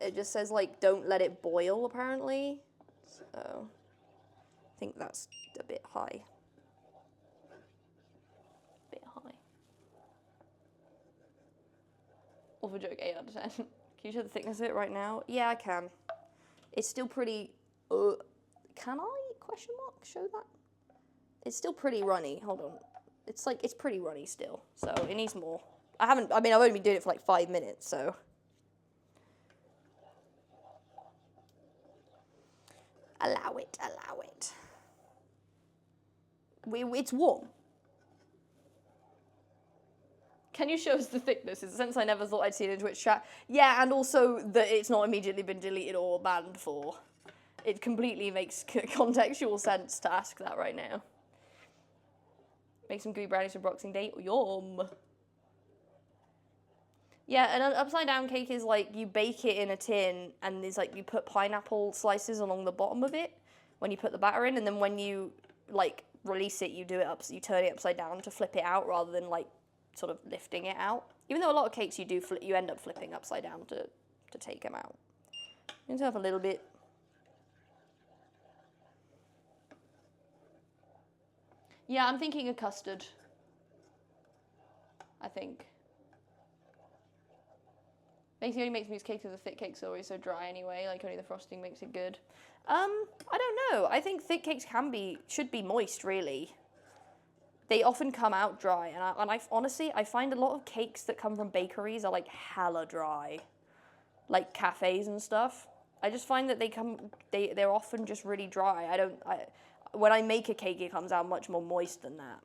It just says, like, don't let it boil, apparently. So, I think that's a bit high. Off a joke, 8 out of 10. Can you show the thickness of it right now? Yeah, I can. It's still pretty, can I, question mark, show that? It's still pretty runny, hold on. It's like, it's pretty runny still, so it needs more. I've only been doing it for like 5 minutes, so. Allow it, allow it. It's warm. Can you show us the thickness? It's a sense I never thought I'd see it in Twitch chat. Yeah, and also that it's not immediately been deleted or banned for. It completely makes contextual sense to ask that right now. Make some gooey brownies for Boxing Day. Yum. Yeah, and an upside down cake is like you bake it in a tin and there's like you put pineapple slices along the bottom of it when you put the batter in, and then when you like release it, you do it up, so you turn it upside down to flip it out rather than like sort of lifting it out. Even though a lot of cakes you end up flipping upside down to take them out. You need to have a little bit. Yeah, I'm thinking a custard. I think. Basically only makes me use cakes because the thick cakes are always so dry anyway, like only the frosting makes it good. I don't know. I think thick cakes should be moist really. They often come out dry, and I honestly, I find a lot of cakes that come from bakeries are like hella dry, like cafes and stuff. I just find that they're often just really dry. When I make a cake, it comes out much more moist than that.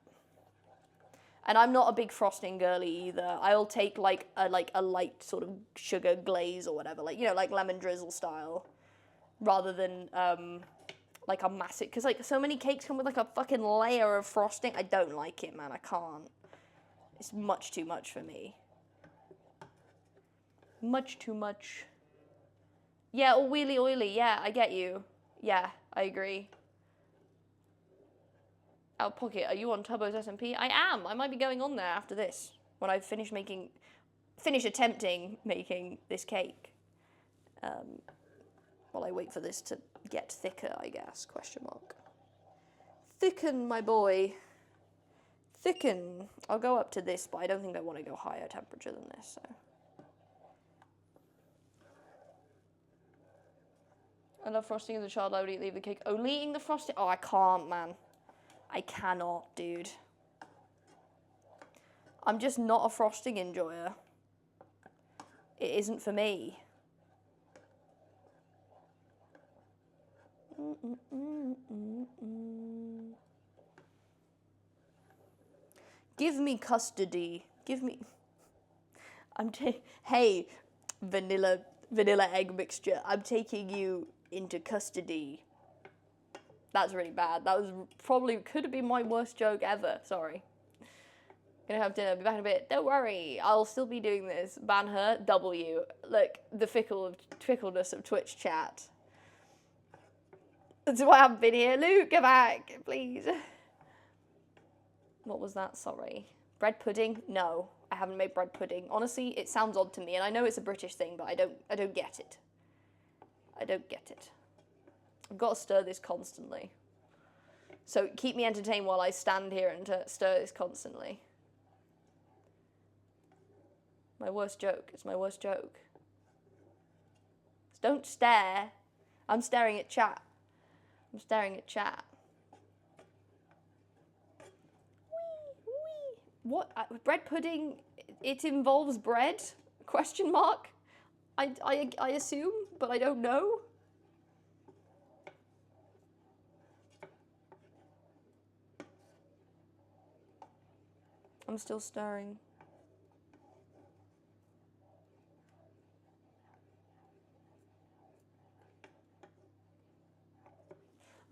And I'm not a big frosting girly either. I'll take like a light sort of sugar glaze or whatever, like, you know, like lemon drizzle style, rather than like a massive, because like so many cakes come with like a fucking layer of frosting. I don't like it, man. I can't. It's much too much for me. Much too much. Yeah, or wheelie oily. Yeah, I get you. Yeah, I agree. Out Pocket, are you on Tubbo's SMP? I am. I might be going on there after this when I finish attempting making this cake. While I wait for this to get thicker, I guess, question mark. Thicken, my boy. Thicken. I'll go up to this, but I don't think I want to go higher temperature than this, so. I love frosting as a child. I would leave the cake. Only eating the frosting? Oh, I can't, man. I cannot, dude. I'm just not a frosting enjoyer. It isn't for me. Give me custody. Give me... Hey, vanilla egg mixture. I'm taking you into custody. That's really bad. That was probably, could have been my worst joke ever. Sorry. Gonna have dinner, be back in a bit. Don't worry, I'll still be doing this. Ban her, W. Look, the fickleness of Twitch chat. That's why I haven't been here. Luke, get back, please. What was that? Sorry. Bread pudding? No, I haven't made bread pudding. Honestly, it sounds odd to me, and I know it's a British thing, but I don't get it. I don't get it. I've got to stir this constantly. So keep me entertained while I stand here and stir this constantly. My worst joke. It's my worst joke. Don't stare. I'm staring at chat. I'm staring at chat. Wee, wee. What? Bread pudding? It involves bread? Question mark? I assume, but I don't know. I'm still stirring.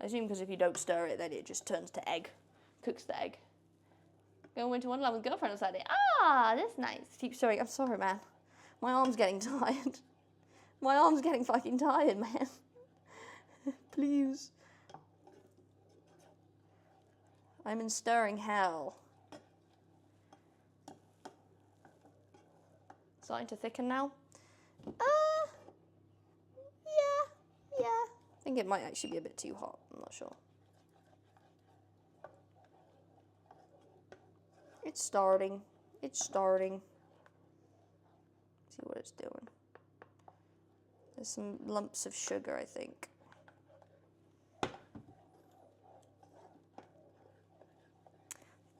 I assume because if you don't stir it, then it just turns to egg. Cooks the egg. Going into Wonderland with girlfriend on Saturday. Ah, that's nice. Keep stirring. I'm sorry, man. My arm's getting tired. My arm's getting fucking tired, man. Please. I'm in stirring hell. Starting to thicken now? Yeah. I think it might actually be a bit too hot. I'm not sure. It's starting. It's starting. Let's see what it's doing. There's some lumps of sugar, I think.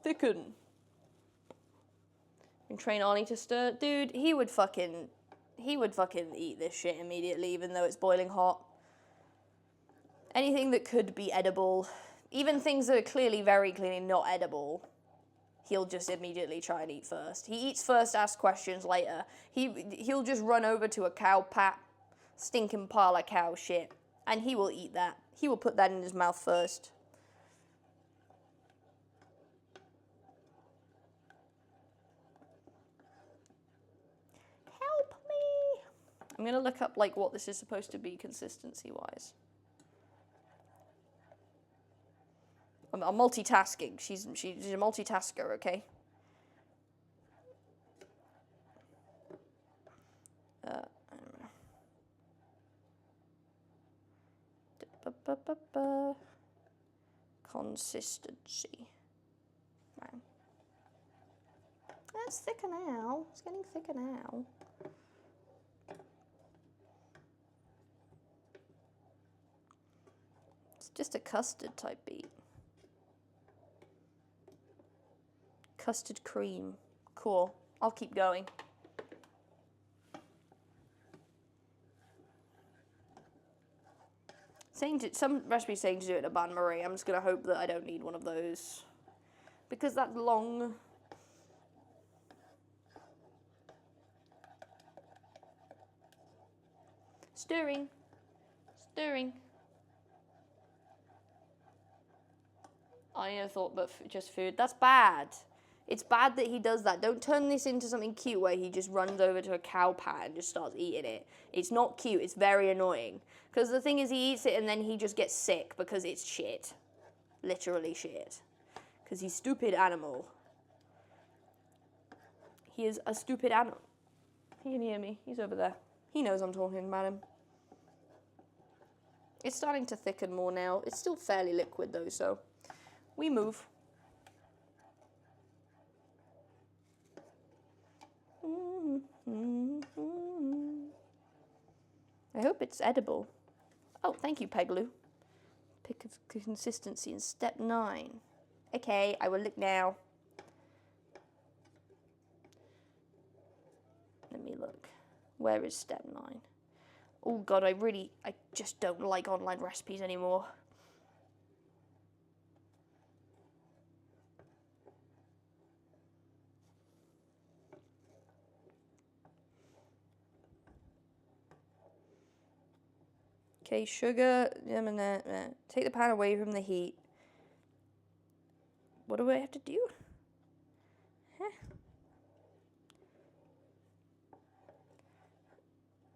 Thicken. And train Arnie to stir. Dude, he would fucking eat this shit immediately, even though it's boiling hot. Anything that could be edible, even things that are very clearly not edible, he'll just immediately try and eat first. He eats first, asks questions later. He'll just run over to a cow pat, stinking pile of cow shit, and he will eat that. He will put that in his mouth first. Help me! I'm gonna look up like what this is supposed to be consistency-wise. I'm multitasking. She's a multitasker, okay? Consistency. Wow. That's thicker now. It's getting thicker now. It's just a custard type beat. Custard cream. Cool. I'll keep going. Some recipes saying to do it in a bain-marie. I'm just going to hope that I don't need one of those. Because that's long. Stirring. Stirring. I never thought but just food. That's bad. It's bad that he does that. Don't turn this into something cute where he just runs over to a cow pat and just starts eating it. It's not cute. It's very annoying. Because the thing is, he eats it and then he just gets sick because it's shit. Literally shit. Because he's a stupid animal. He is a stupid animal. He can hear me. He's over there. He knows I'm talking about him. It's starting to thicken more now. It's still fairly liquid though, so we move. I hope it's edible. Oh, thank you, Peglu. Pick of consistency in step 9. Okay, I will look now. Let me look. Where is step 9? Oh god, I just don't like online recipes anymore. Okay, sugar. Take the pan away from the heat. What do I have to do? Huh.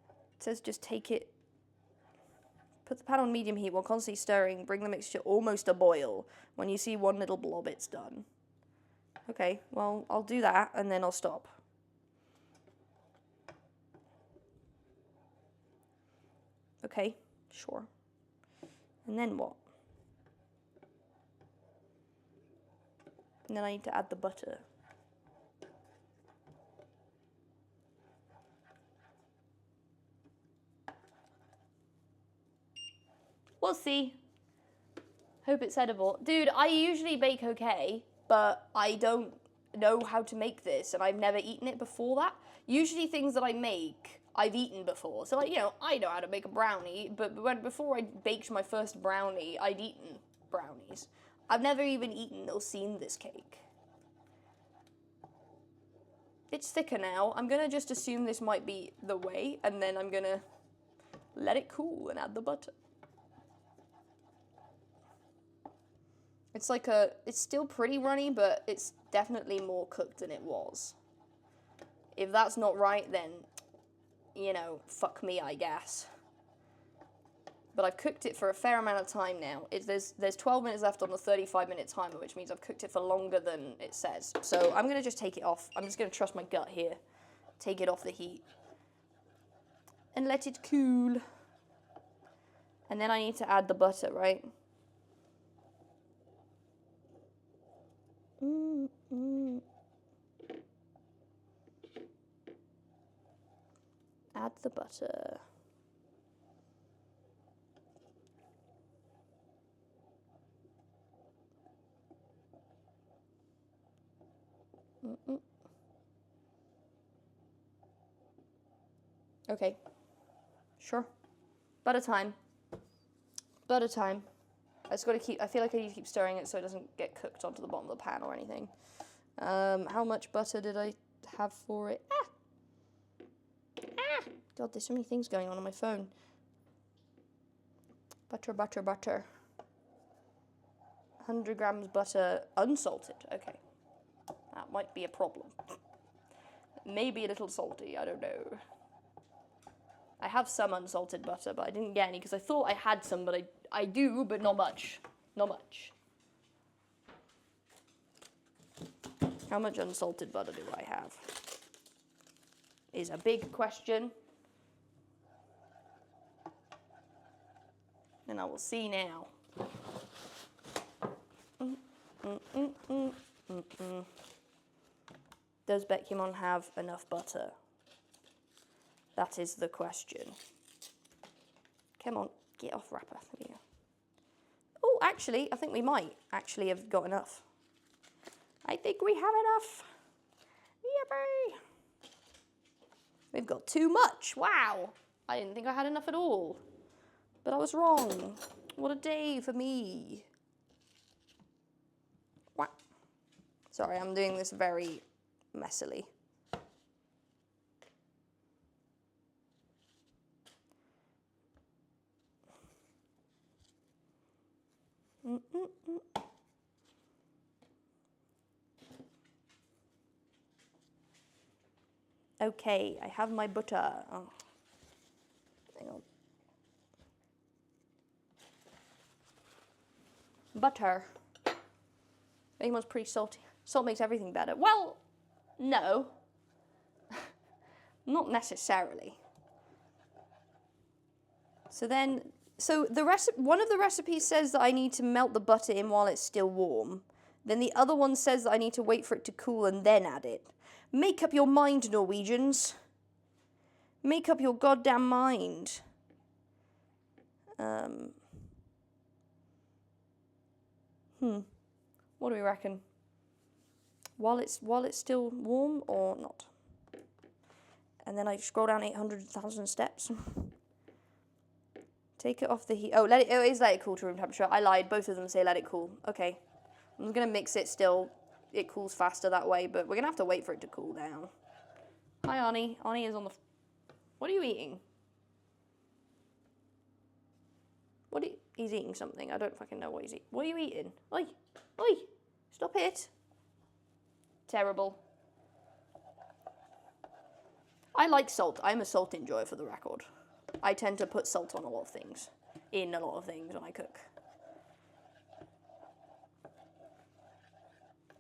It says just take it. Put the pan on medium heat while constantly stirring. Bring the mixture almost to boil. When you see one little blob, it's done. Okay, well, I'll do that and then I'll stop. Okay, sure. And then what? And then I need to add the butter. We'll see. Hope it's edible. Dude, I usually bake okay, but I don't know how to make this, and I've never eaten it before that. Usually things that I make, I've eaten before. So, like, you know, I know how to make a brownie, but before I baked my first brownie, I'd eaten brownies. I've never even eaten or seen this cake. It's thicker now. I'm gonna just assume this might be the way, and then I'm gonna let it cool and add the butter. It's like it's still pretty runny, but it's definitely more cooked than it was. If that's not right, then, you know, fuck me, I guess. But I've cooked it for a fair amount of time now. There's 12 minutes left on the 35-minute timer, which means I've cooked it for longer than it says. So I'm going to just take it off. I'm just going to trust my gut here. Take it off the heat. And let it cool. And then I need to add the butter, right? Add the butter. Okay. Sure. Butter time. Butter time. I feel like I need to keep stirring it so it doesn't get cooked onto the bottom of the pan or anything. How much butter did I have for it? God, there's so many things going on my phone. Butter, butter, butter. 100 grams butter, unsalted. Okay. That might be a problem. Maybe a little salty, I don't know. I have some unsalted butter, but I didn't get any because I thought I had some, but I do, but not much. Not much. How much unsalted butter do I have? Is a big question. And I will see now. Does Bekyamon have enough butter? That is the question. Come on, get off wrapper. There we go. Oh, actually, I think we might actually have got enough. I think we have enough. Yippee! We've got too much. Wow. I didn't think I had enough at all. But I was wrong. What a day for me. Wow. Sorry, I'm doing this very messily. Okay, I have my butter. Oh. Hang on. Butter. Bekymon's pretty salty. Salt makes everything better. Well, no. Not necessarily. So one of the recipes says that I need to melt the butter in while it's still warm. Then the other one says that I need to wait for it to cool and then add it. Make up your mind, Norwegians. Make up your goddamn mind. What do we reckon? While it's still warm or not? And then I scroll down 800,000 steps. Take it off the heat. Oh, it is let it cool to room temperature. I lied. Both of them say let it cool. Okay. I'm gonna mix it still. It cools faster that way, but we're gonna have to wait for it to cool down. Hi, Arnie. Arnie is on the... What are you eating? He's eating something. I don't fucking know what he's eating. What are you eating? Oi! Oi! Stop it! Terrible. I like salt. I'm a salt enjoyer for the record. I tend to put salt on a lot of things. In a lot of things when I cook.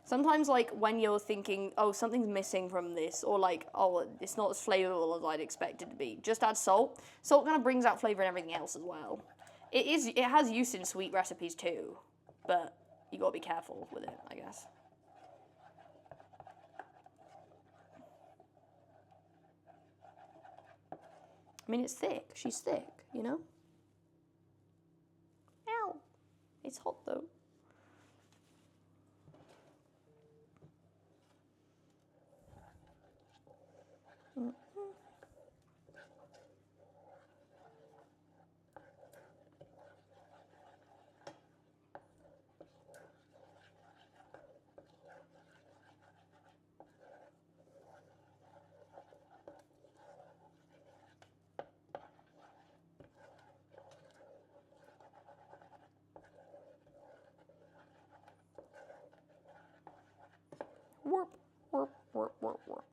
Sometimes, like, when you're thinking, oh, something's missing from this, or like, oh, it's not as flavorful as I'd expect it to be, just add salt. Salt kind of brings out flavor and everything else as well. It has use in sweet recipes too, but you gotta be careful with it, I guess. I mean, it's thick. She's thick, you know? Ow! It's hot though. Warp, warp, warp, warp, warp.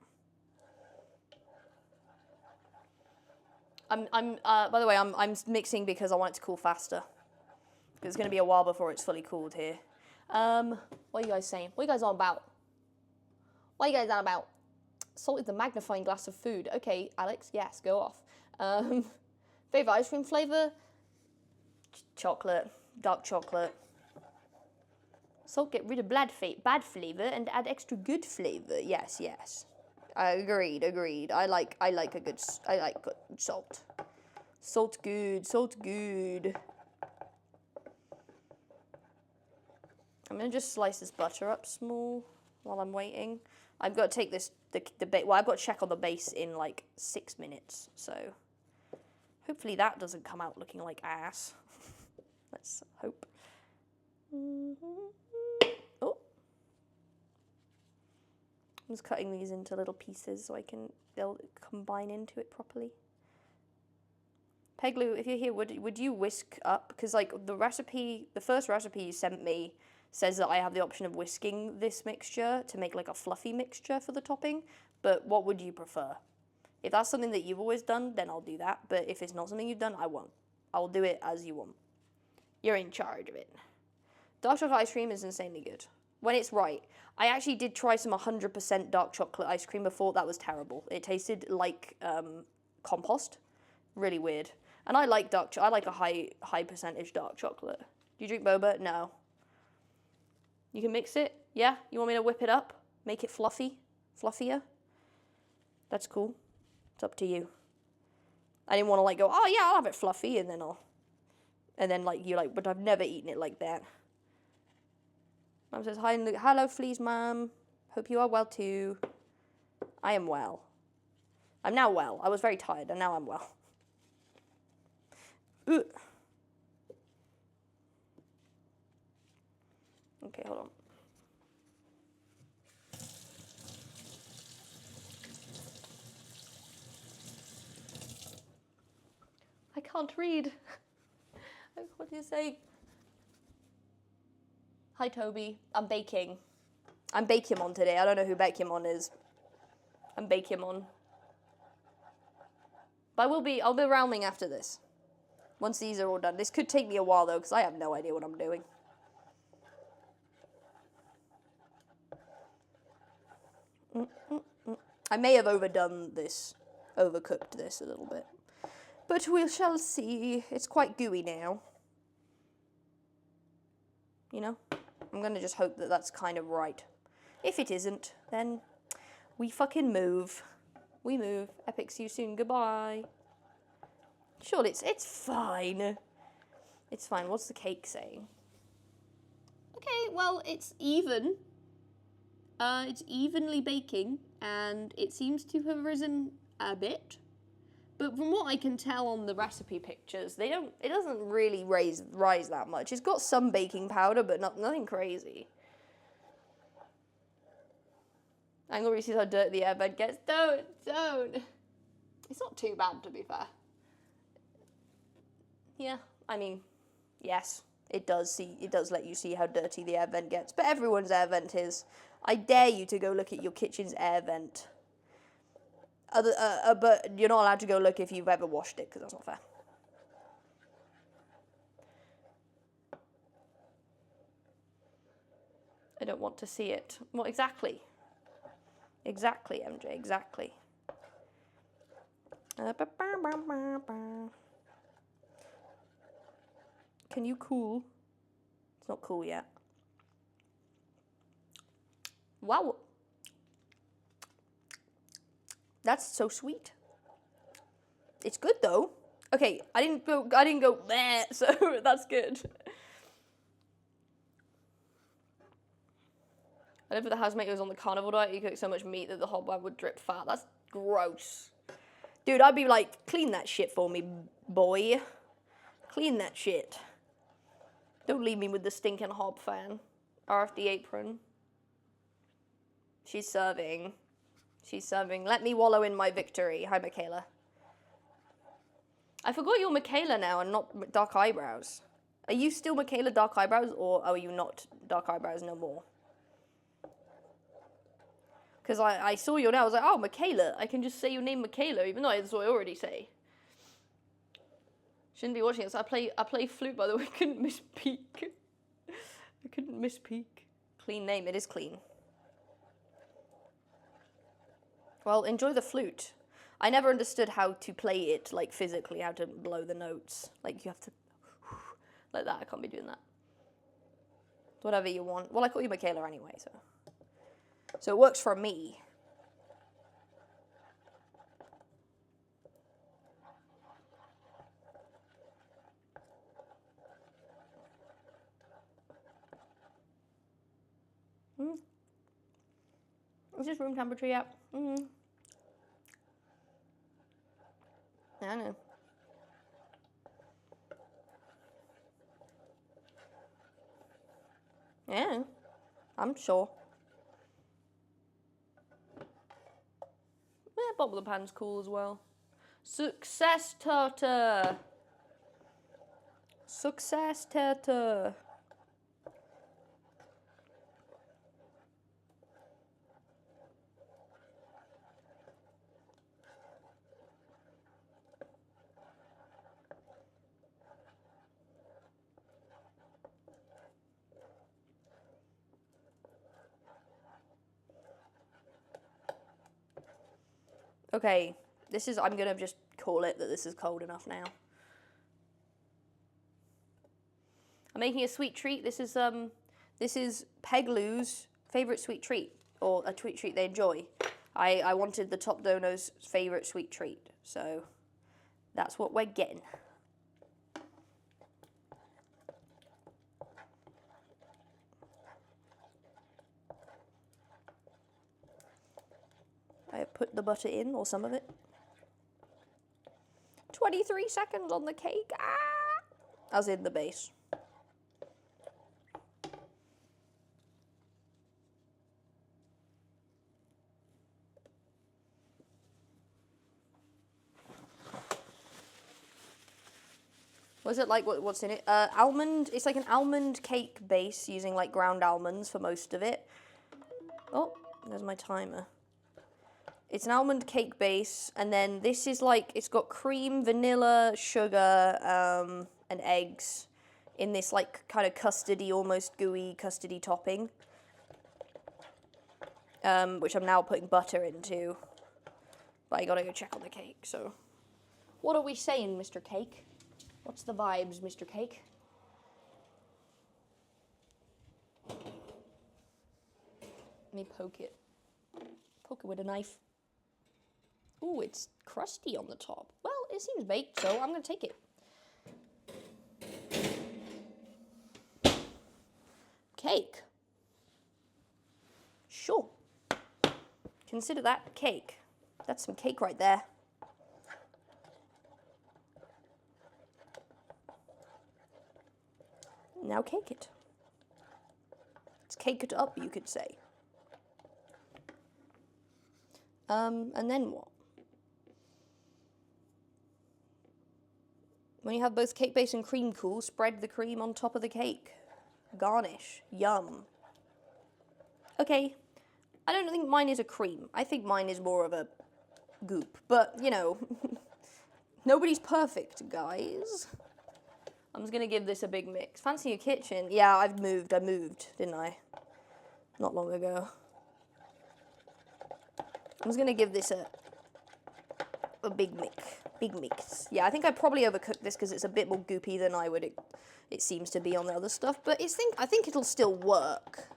By the way, I'm mixing because I want it to cool faster. It's going to be a while before it's fully cooled here. What are you guys saying? What are you guys on about? What are you guys on about? Salt is the magnifying glass of food. Okay, Alex, yes, go off. Favorite ice cream flavor? Chocolate, dark chocolate. Salt get rid of bad flavor and add extra good flavor. Yes, yes. Agreed. I like good salt. Salt good. I'm gonna just slice this butter up small while I'm waiting. I've got to take I've got to check on the base in like 6 minutes, so hopefully that doesn't come out looking like ass. Let's hope. Oh. I'm just cutting these into little pieces so they'll combine into it properly. Peglu, if you're here, would you whisk up? Because like the first recipe you sent me says that I have the option of whisking this mixture to make like a fluffy mixture for the topping. But what would you prefer? If that's something that you've always done, then I'll do that. But if it's not something you've done, I won't. I'll do it as you want. You're in charge of it. Dark chocolate ice cream is insanely good. When it's right. I actually did try some 100% dark chocolate ice cream before. That was terrible. It tasted like compost. Really weird. And I like I like a high percentage dark chocolate. Do you drink boba? No. You can mix it? Yeah? You want me to whip it up? Make it fluffier? That's cool. It's up to you. I didn't want to like go, oh yeah, I'll have it fluffy, and then like you're like, but I've never eaten it like that. Mum says, hi, hello, fleas, Mum. Hope you are well too. I am well. I'm now well. I was very tired, and now I'm well. Ugh. Okay, hold on. I can't read. What do you say? Hi, Toby. I'm baking. I'm Bekyamon today. I don't know who Bekyamon is. I'm Bekyamon. But I'll be realming after this. Once these are all done. This could take me a while, though, because I have no idea what I'm doing. I may have overdone this. Overcooked this a little bit. But we shall see. It's quite gooey now. You know? I'm going to just hope that that's kind of right. If it isn't, then we fucking move. We move. Epic, see you soon. Goodbye. Sure, it's fine. It's fine. What's the cake saying? Okay, well, it's even. It's evenly baking, and it seems to have risen a bit. But from what I can tell on the recipe pictures, it doesn't really rise that much. It's got some baking powder, but nothing crazy. Tango really sees how dirty the airbed gets. Don't. It's not too bad, to be fair. Yeah, I mean, yes, it does let you see how dirty the air vent gets. But everyone's air vent is. I dare you to go look at your kitchen's air vent. But you're not allowed to go look if you've ever washed it, because that's not fair. I don't want to see it. What exactly? Exactly, MJ, exactly. Can you cool? It's not cool yet. Wow. That's so sweet. It's good though. Okay, I didn't go bleh, so that's good. I live with a housemate who was on the carnivore diet. He cooked so much meat that the hobweb would drip fat. That's gross. Dude, I'd be like, clean that shit for me, boy. Clean that shit. Don't leave me with the stinking hob fan. RFD apron. She's serving. She's serving. Let me wallow in my victory. Hi, Michaela. I forgot you're Michaela now and not Dark Eyebrows. Are you still Michaela Dark Eyebrows, or are you not Dark Eyebrows no more? Because I saw your name, I was like, oh, Michaela. I can just say your name Michaela, even though that's what I already say. Shouldn't be watching it. So I play flute, by the way. I couldn't miss peak. I couldn't miss peak. Clean name. It is clean. Well, enjoy the flute. I never understood how to play it, like, physically, how to blow the notes. Like, you have to... like that. I can't be doing that. Whatever you want. Well, I call you Michaela anyway, so... so it works for me. Is this room temperature yet? Yeah, I know. Yeah, I'm sure. Yeah, bottom of the pan's cool as well. Success, Tata. Success, Tata. Okay, this is, I'm gonna just call it that this is cold enough now. I'm making a sweet treat. This is Peglu's favorite sweet treat, or a sweet treat they enjoy. I wanted the top donor's favorite sweet treat, so that's what we're getting. I put the butter in, or some of it. 23 seconds on the cake. Ah! As in the base. Was it like, what's in it? Almond, it's like an almond cake base using like ground almonds for most of it. Oh, there's my timer. It's an almond cake base, and then this is like, it's got cream, vanilla, sugar, and eggs in this like kind of custardy, almost gooey custardy topping. Which I'm now putting butter into. But I gotta go check on the cake, so. What are we saying, Mr. Cake? What's the vibes, Mr. Cake? Let me poke it. Poke it with a knife. Ooh, it's crusty on the top. Well, it seems baked, so I'm gonna take it. Cake. Sure. Consider that cake. That's some cake right there. Now cake it. It's caked up, you could say. And then what? When you have both cake base and cream cool, spread the cream on top of the cake. Garnish. Yum. Okay. I don't think mine is a cream. I think mine is more of a goop. But, you know, nobody's perfect, guys. I'm just going to give this a big mix. Fancy your kitchen? Yeah, I moved, didn't I? Not long ago. I'm just going to give this a big mix. Yeah, I think I probably overcooked this because it's a bit more goopy than it seems to be on the other stuff. But I think it'll still work.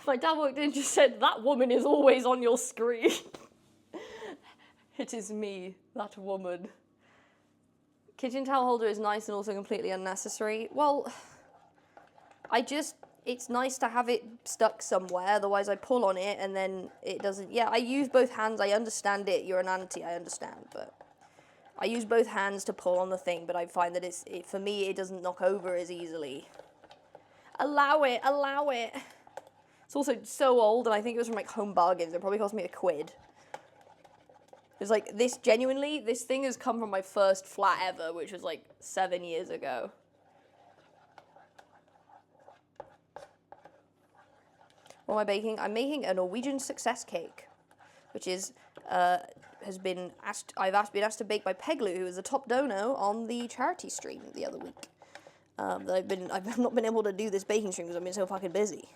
My dad walked in and just said, "That woman is always on your screen." It is me, that woman. Kitchen towel holder is nice and also completely unnecessary. Well, it's nice to have it stuck somewhere, otherwise I pull on it and then it doesn't, yeah, I use both hands, I understand it, you're an auntie, I understand, but I use both hands to pull on the thing, but I find that for me, it doesn't knock over as easily. Allow it, allow it. It's also so old, and I think it was from like Home Bargains. It probably cost me £1. It's like, this thing has come from my first flat ever, which was like 7 years ago. What am I baking? I'm making a Norwegian success cake, which is, I've been asked to bake by Peglu, who was the top donor on the charity stream the other week. I've not been able to do this baking stream because I've been so fucking busy.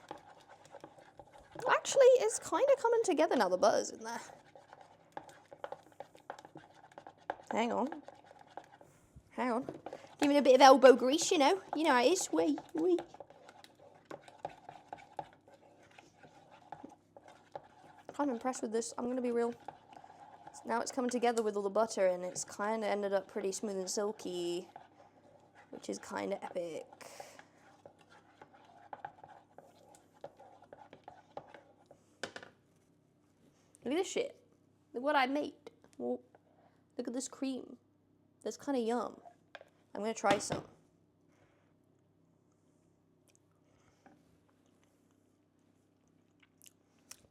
Actually, it's kind of coming together now, the butter's in there. Hang on. Give it a bit of elbow grease, you know how it is. Wee. I'm impressed with this, I'm going to be real. Now it's coming together with all the butter, and it's kind of ended up pretty smooth and silky, which is kind of epic. Look at this shit. Look what I made. Well, look at this cream. That's kind of yum. I'm going to try some.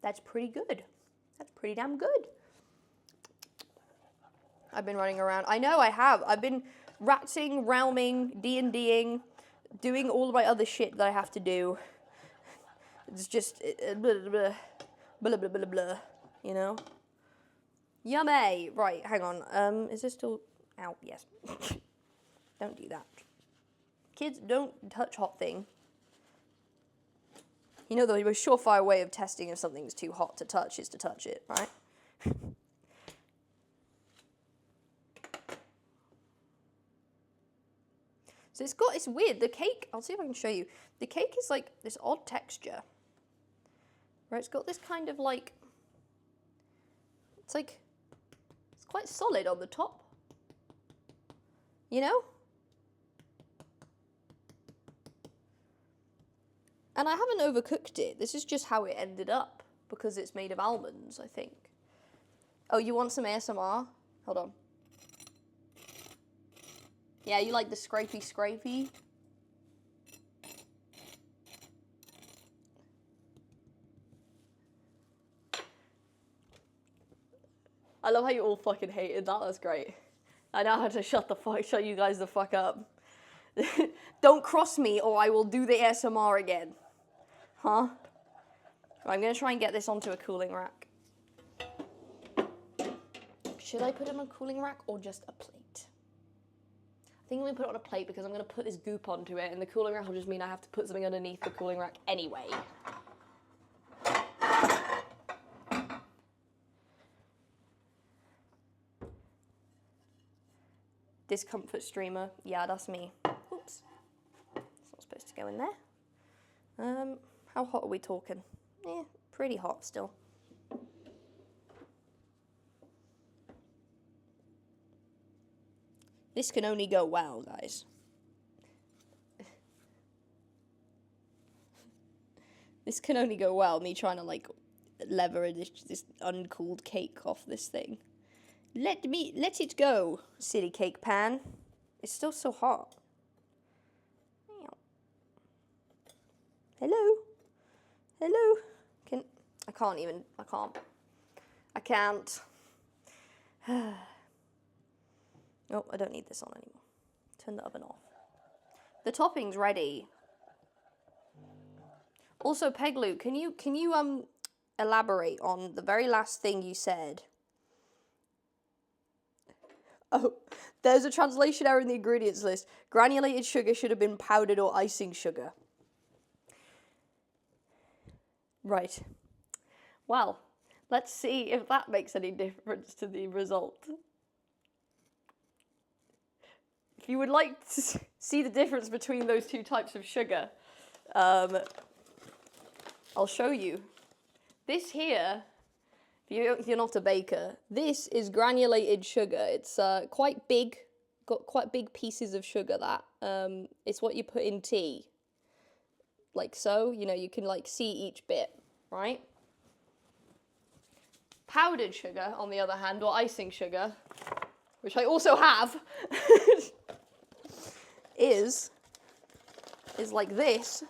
That's pretty good. That's pretty damn good. I've been running around. I know I have. I've been ratting, realming, D&Ding, doing all of my other shit that I have to do. It's just blah, blah, blah, blah, blah, blah, you know? Yummy! Right, hang on. Is this still out? Yes. Don't do that. Kids, don't touch hot thing. You know, the most surefire way of testing if something's too hot to touch is to touch it, right? So it's weird. The cake, I'll see if I can show you. The cake is like this odd texture. Where it's got this kind of like, it's quite solid on the top. You know? And I haven't overcooked it. This is just how it ended up because it's made of almonds, I think. Oh, you want some ASMR? Hold on. Yeah, you like the scrapey? I love how you all fucking hated that. That's great. I now have to shut you guys the fuck up. Don't cross me or I will do the ASMR again. Huh? I'm gonna try and get this onto a cooling rack. Should I put it on a cooling rack or just a plate? I think I'm gonna put it on a plate because I'm gonna put this goop onto it, and the cooling rack will just mean I have to put something underneath the cooling rack anyway. Discomfort streamer. Yeah, that's me. Oops. It's not supposed to go in there. How hot are we talking? Yeah, pretty hot still. This can only go well, guys. This can only go well, me trying to, like, lever this uncooled cake off this thing. Let it go, silly cake pan. It's still so hot. Hello? Hello? I can't. Oh, I don't need this on anymore. Turn the oven off. The topping's ready. Also, Peglu, can you elaborate on the very last thing you said? Oh, there's a translation error in the ingredients list. Granulated sugar should have been powdered or icing sugar. Right. Well, let's see if that makes any difference to the result. If you would like to see the difference between those two types of sugar, I'll show you. This here, if you're not a baker, this is granulated sugar. It's quite big, got quite big pieces of sugar, that. It's what you put in tea. Like so, you know, you can like see each bit, right? Powdered sugar, on the other hand, or icing sugar, which I also have, is like this.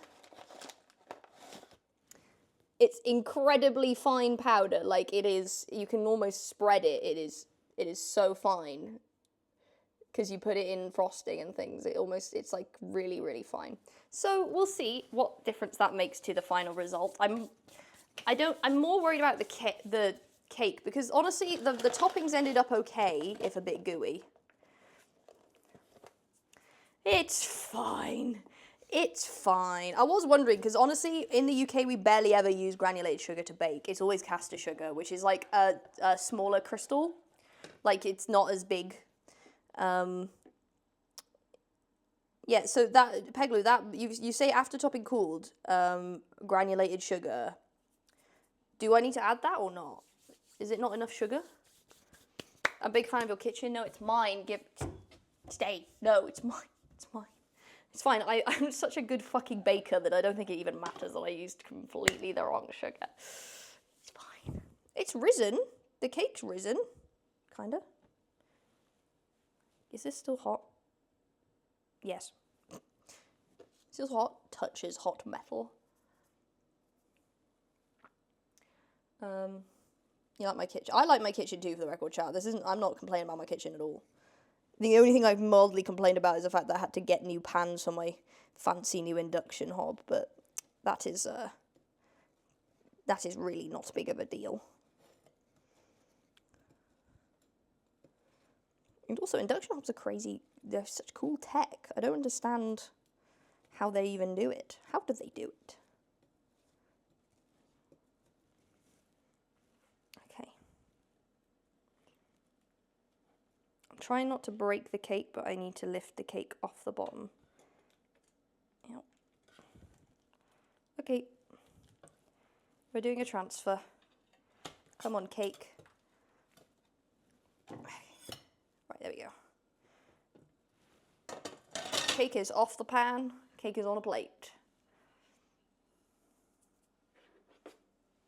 It's incredibly fine powder. Like it is, you can almost spread it. It is so fine because you put it in frosting and things. It's like really, really fine. So we'll see what difference that makes to the final result. I'm more worried about the cake because honestly, the toppings ended up okay, if a bit gooey. It's fine. It's fine. I was wondering, because honestly, in the UK, we barely ever use granulated sugar to bake. It's always caster sugar, which is like a smaller crystal. Like, it's not as big. Yeah, so that, Peglu, that, you say after topping cooled, granulated sugar. Do I need to add that or not? Is it not enough sugar? I'm a big fan of your kitchen. No, it's mine. Stay. No, it's mine. It's mine. It's fine. I'm such a good fucking baker that I don't think it even matters that I used completely the wrong sugar. It's fine. It's risen. The cake's risen. Kinda. Is this still hot? Yes. Still hot. Touches hot metal. You like my kitchen? I like my kitchen too, for the record, chat. I'm not complaining about my kitchen at all. The only thing I've mildly complained about is the fact that I had to get new pans for my fancy new induction hob, but that is really not big of a deal. And also, induction hobs are crazy. They're such cool tech. I don't understand how they even do it. How do they do it? Trying not to break the cake, but I need to lift the cake off the bottom. Okay. We're doing a transfer. Come on, cake. Right, there we go. Cake is off the pan. Cake is on a plate.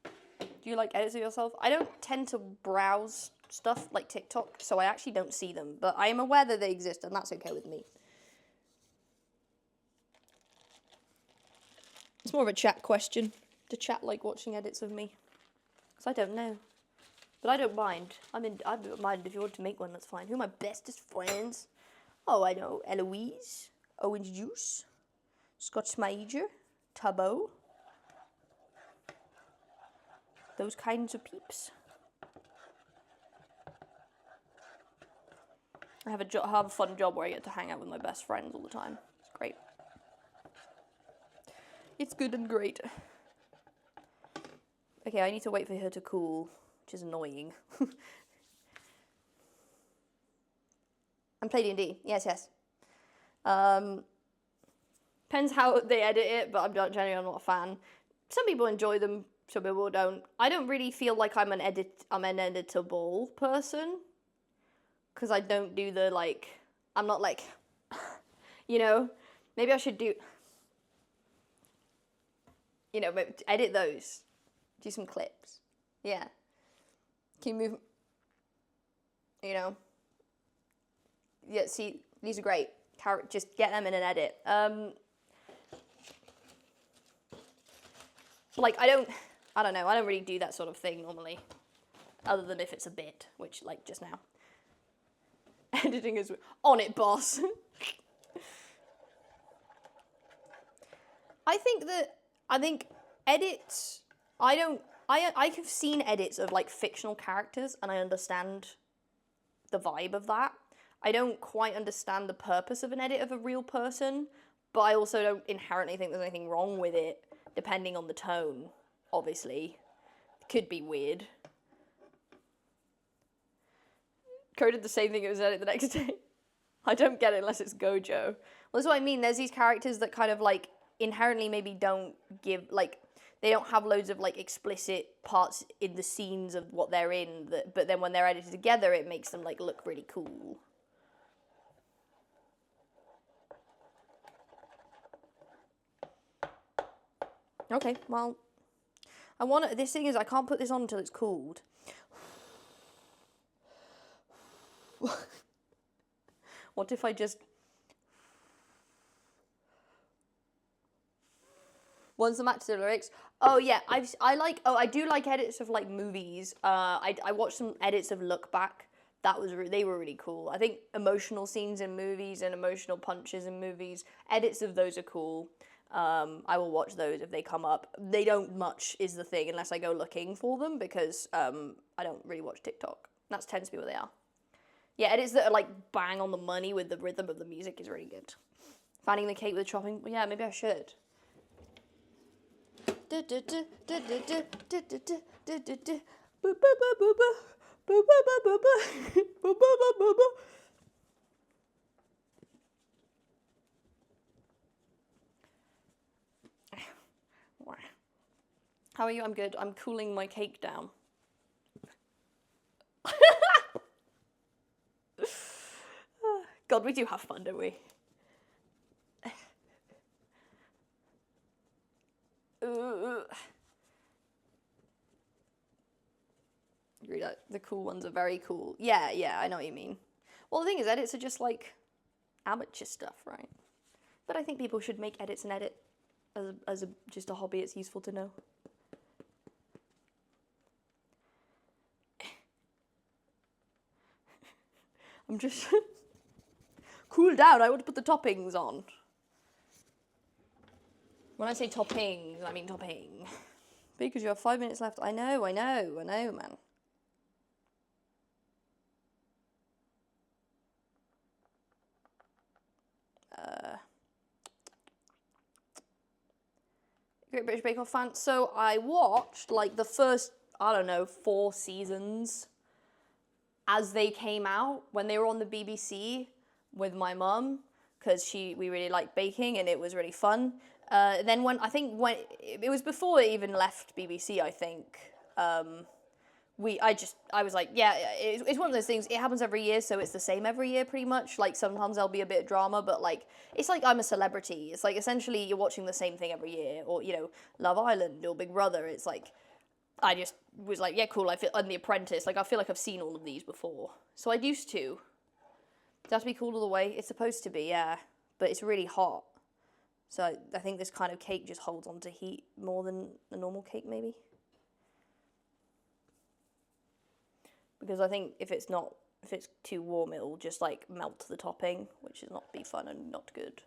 Do you like edits of yourself? I don't tend to browse stuff like TikTok, so I actually don't see them. But I am aware that they exist, and that's okay with me. It's more of a chat question. Do chat like watching edits of me? Because I don't know. But I don't mind. I don't mind if you want to make one, that's fine. Who are my bestest friends? Oh, I know. Eloise, Orange Juice, Scotch Major, Tubbo. Those kinds of peeps. I have a fun job where I get to hang out with my best friends all the time. It's great. It's good and great. Okay, I need to wait for her to cool, which is annoying. I'm playing D&D. Yes. Depends how they edit it, but generally I'm not a fan. Some people enjoy them, some people don't. I don't really feel like I'm an editable person, because I don't do the, like, I'm not like, you know, maybe I should do, you know, edit those, do some clips, yeah. Can you move, you know, yeah, see, these are great, just get them in an edit. Like, I don't know, I don't really do that sort of thing normally, other than if it's a bit, which, like, just now. Editing is on it, boss. I think edits, I've seen edits of, like, fictional characters, and I understand the vibe of that. I don't quite understand the purpose of an edit of a real person, but I also don't inherently think there's anything wrong with it, depending on the tone, obviously. It could be weird. Crow did the same thing, it was edit the next day. I don't get it unless it's Gojo. Well, that's what I mean, there's these characters that kind of, like, inherently maybe don't give, like, they don't have loads of, like, explicit parts in the scenes of what they're in, but then when they're edited together, it makes them, like, look really cool. Okay, well, this thing is, I can't put this on until it's cooled. What if I just... Once I'm match the lyrics. Oh yeah, I do like edits of, like, movies. I watched some edits of Look Back. They were really cool. I think emotional scenes in movies and emotional punches in movies, edits of those are cool. I will watch those if they come up. They don't much is the thing unless I go looking for them, because I don't really watch TikTok. That tends to be where they are. Yeah, edits that are, like, bang on the money with the rhythm of the music is really good. Fanning the cake with chopping. Well, yeah, maybe I should. How are you? I'm good. I'm cooling my cake down. God, we do have fun, don't we? Agree that the cool ones are very cool. Yeah, I know what you mean. Well, the thing is, edits are just, like, amateur stuff, right? But I think people should make edits and edit as just a hobby. It's useful to know. I'm just... Cool down, I want to put the toppings on. When I say toppings, I mean topping. Because you have 5 minutes left. I know, man. Great British Bake Off fan. So I watched, like, the first, I don't know, 4 seasons as they came out when they were on the BBC with my mum, because we really liked baking and it was really fun. Then when it was before it even left BBC, I think. I was like, yeah, it's one of those things. It happens every year, so it's the same every year, pretty much. Like sometimes there'll be a bit of drama, but like it's like I'm a celebrity. It's like essentially you're watching the same thing every year, or Love Island or Big Brother. It's like I just was like, yeah, cool. And The Apprentice. Like I feel like I've seen all of these before, so I used to. Does that to be cool all the way? It's supposed to be, yeah, but it's really hot. So I think this kind of cake just holds on to heat more than a normal cake, maybe. Because I think if it's too warm, it'll just like melt the topping, which is not be fun and not good.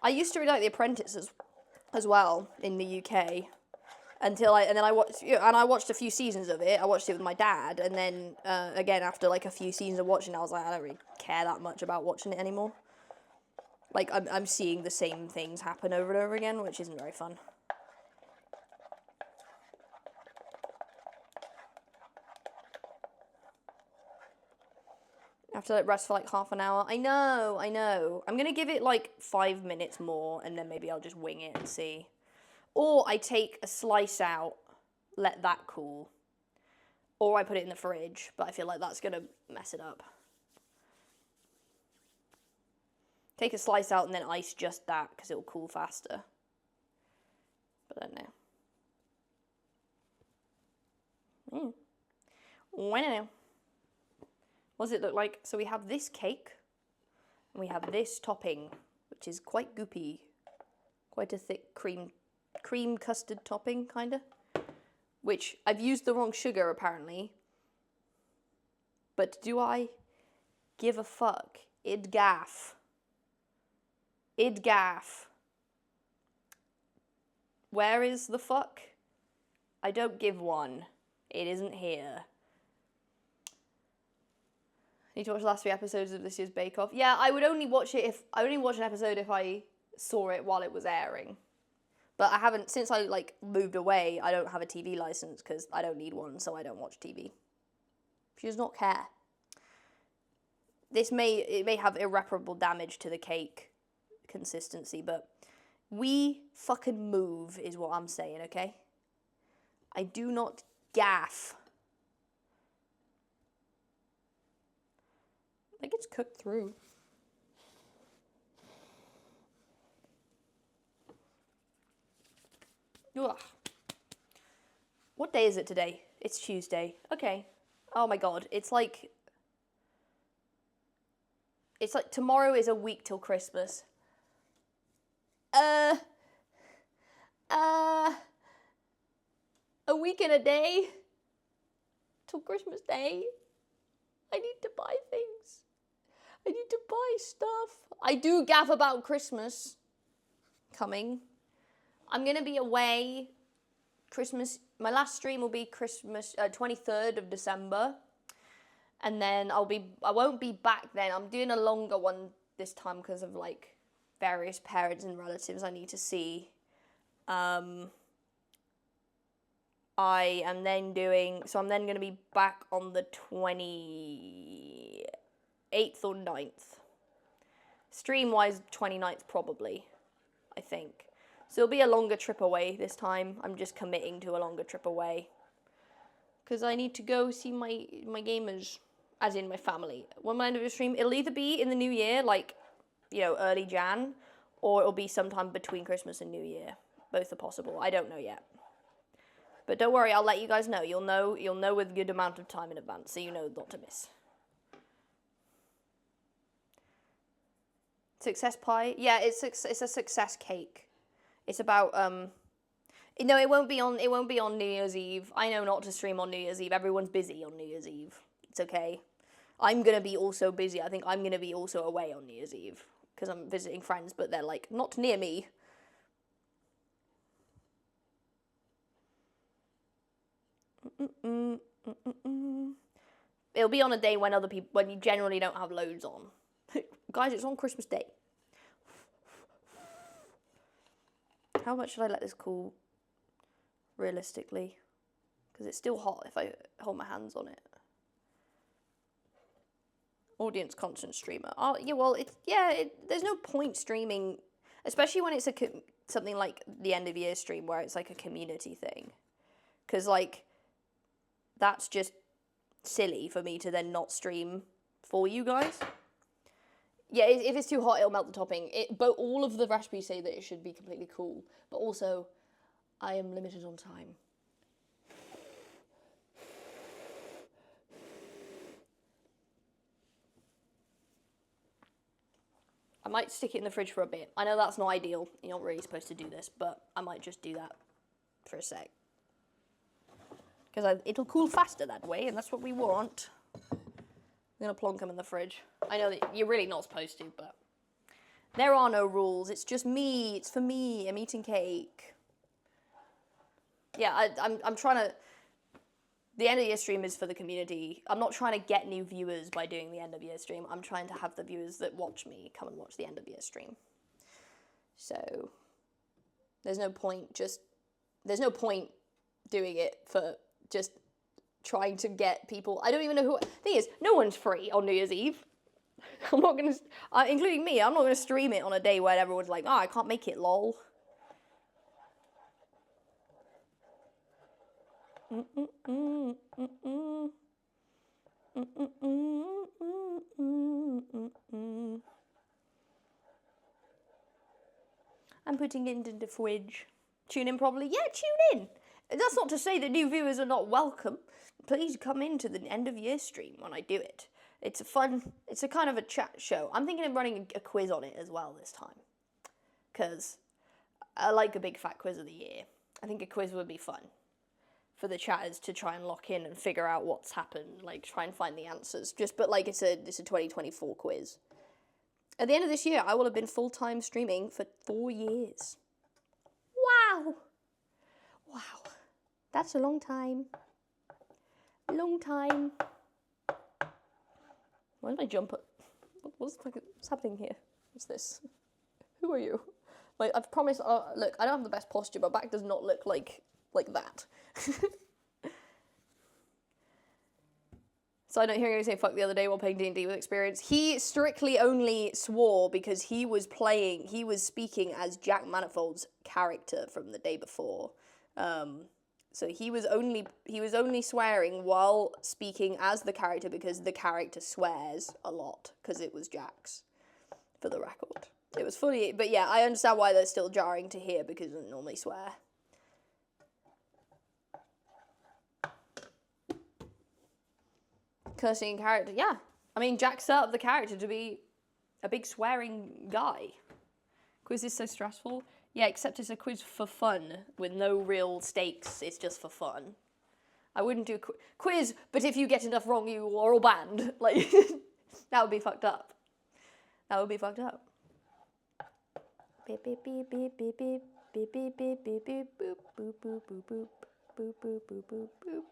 I used to really like The Apprentice as well in the UK and then I watched a few seasons of it. I watched it with my dad, and then again after like a few seasons of watching, I was like, I don't really care that much about watching it anymore. Like I'm seeing the same things happen over and over again, which isn't very fun. I have to let it rest for like half an hour. I know. I'm going to give it like 5 minutes more, and then maybe I'll just wing it and see. Or I take a slice out, let that cool. Or I put it in the fridge, but I feel like that's going to mess it up. Take a slice out and then ice just that, because it'll cool faster. But I don't know. I don't know. What does it look like? So we have this cake, and we have this topping, which is quite goopy. Quite a thick cream custard topping, kinda. Which, I've used the wrong sugar, apparently. But do I give a fuck? Id gaff. Where is the fuck? I don't give one. It isn't here. Need to watch the last 3 episodes of this year's Bake Off. Yeah, I would only watch an episode if I saw it while it was airing. But I haven't, since I like moved away, I don't have a TV license because I don't need one, so I don't watch TV. She does not care. It may have irreparable damage to the cake consistency, but we fucking move is what I'm saying, okay? I do not gaff. I think it's cooked through. Ugh. What day is it today? It's Tuesday. Okay. Oh my god. It's like tomorrow is a week till Christmas. A week and a day till Christmas Day. I need to buy things. I need to buy stuff. I do gaff about Christmas coming. I'm going to be away Christmas. My last stream will be Christmas, 23rd of December. And then I won't be back then. I'm doing a longer one this time because of like various parents and relatives I need to see. I'm then going to be back on the 28th or 9th. Stream-wise, 29th probably, I think. So it'll be a longer trip away this time. I'm just committing to a longer trip away. Because I need to go see my gamers, as in my family. When I end of the stream, it'll either be in the new year, like, early Jan, or it'll be sometime between Christmas and New Year. Both are possible. I don't know yet. But don't worry, I'll let you guys know. You'll know with a good amount of time in advance, so you know not to miss. Success pie? Yeah, it's a success cake. It's about no, it won't be on New Year's Eve. I know not to stream on New Year's Eve. Everyone's busy on New Year's Eve. It's okay. I'm going to be also busy. I think I'm going to be also away on New Year's Eve because I'm visiting friends, but they're like not near me. It'll be on a day when you generally don't have loads on. Guys, it's on Christmas Day. How much should I let this cool, realistically? Because it's still hot if I hold my hands on it. Audience constant streamer. Oh, yeah, well, there's no point streaming. Especially when it's something like the end of year stream where it's like a community thing. Because, like, that's just silly for me to then not stream for you guys. Yeah, if it's too hot, it'll melt the topping. But all of the recipes say that it should be completely cool. But also, I am limited on time. I might stick it in the fridge for a bit. I know that's not ideal. You're not really supposed to do this, but I might just do that for a sec. Because it'll cool faster that way, and that's what we want. I'm going to plonk them in the fridge. I know that you're really not supposed to, but there are no rules. It's just me. It's for me. I'm eating cake. Yeah, I'm trying to... The end of year stream is for the community. I'm not trying to get new viewers by doing the end of year stream. I'm trying to have the viewers that watch me come and watch the end of year stream. So there's no point doing it for just trying to get people. I don't even know who. Thing is, no one's free on New Year's Eve. I'm not gonna, including me. I'm not gonna stream it on a day where everyone's like, "Oh, I can't make it, lol." I'm putting it into the fridge. Tune in probably. Yeah, tune in. That's not to say that new viewers are not welcome. Please come into the end of year stream when I do it. It's a kind of a chat show. I'm thinking of running a quiz on it as well this time. Because I like a big fat quiz of the year. I think a quiz would be fun for the chatters to try and lock in and figure out what's happened, like try and find the answers. But like it's a 2024 quiz. At the end of this year, I will have been full-time streaming for 4 years. Wow. Wow. That's a long time. Long time. Why did I jump at... What's happening here? What's this? Who are you? Like, I've promised... look, I don't have the best posture. My back does not look like that. So I don't hear you say fuck the other day while playing D&D with experience. He strictly only swore because he was speaking as Jack Manifold's character from the day before. So he was only swearing while speaking as the character because the character swears a lot because it was Jack's, for the record. It was funny, but yeah, I understand why they're still jarring to hear because he doesn't normally swear. Cursing character, yeah. I mean, Jack set up the character to be a big swearing guy. Quiz is so stressful. Yeah, except it's a quiz for fun with no real stakes. It's just for fun. I wouldn't do quiz, but if you get enough wrong, you are all banned. Like, that would be fucked up. That would be fucked up. Beep beep beep beep beep beep beep beep beep beep beep boop boop boop boop boop boop boop boop boop boop.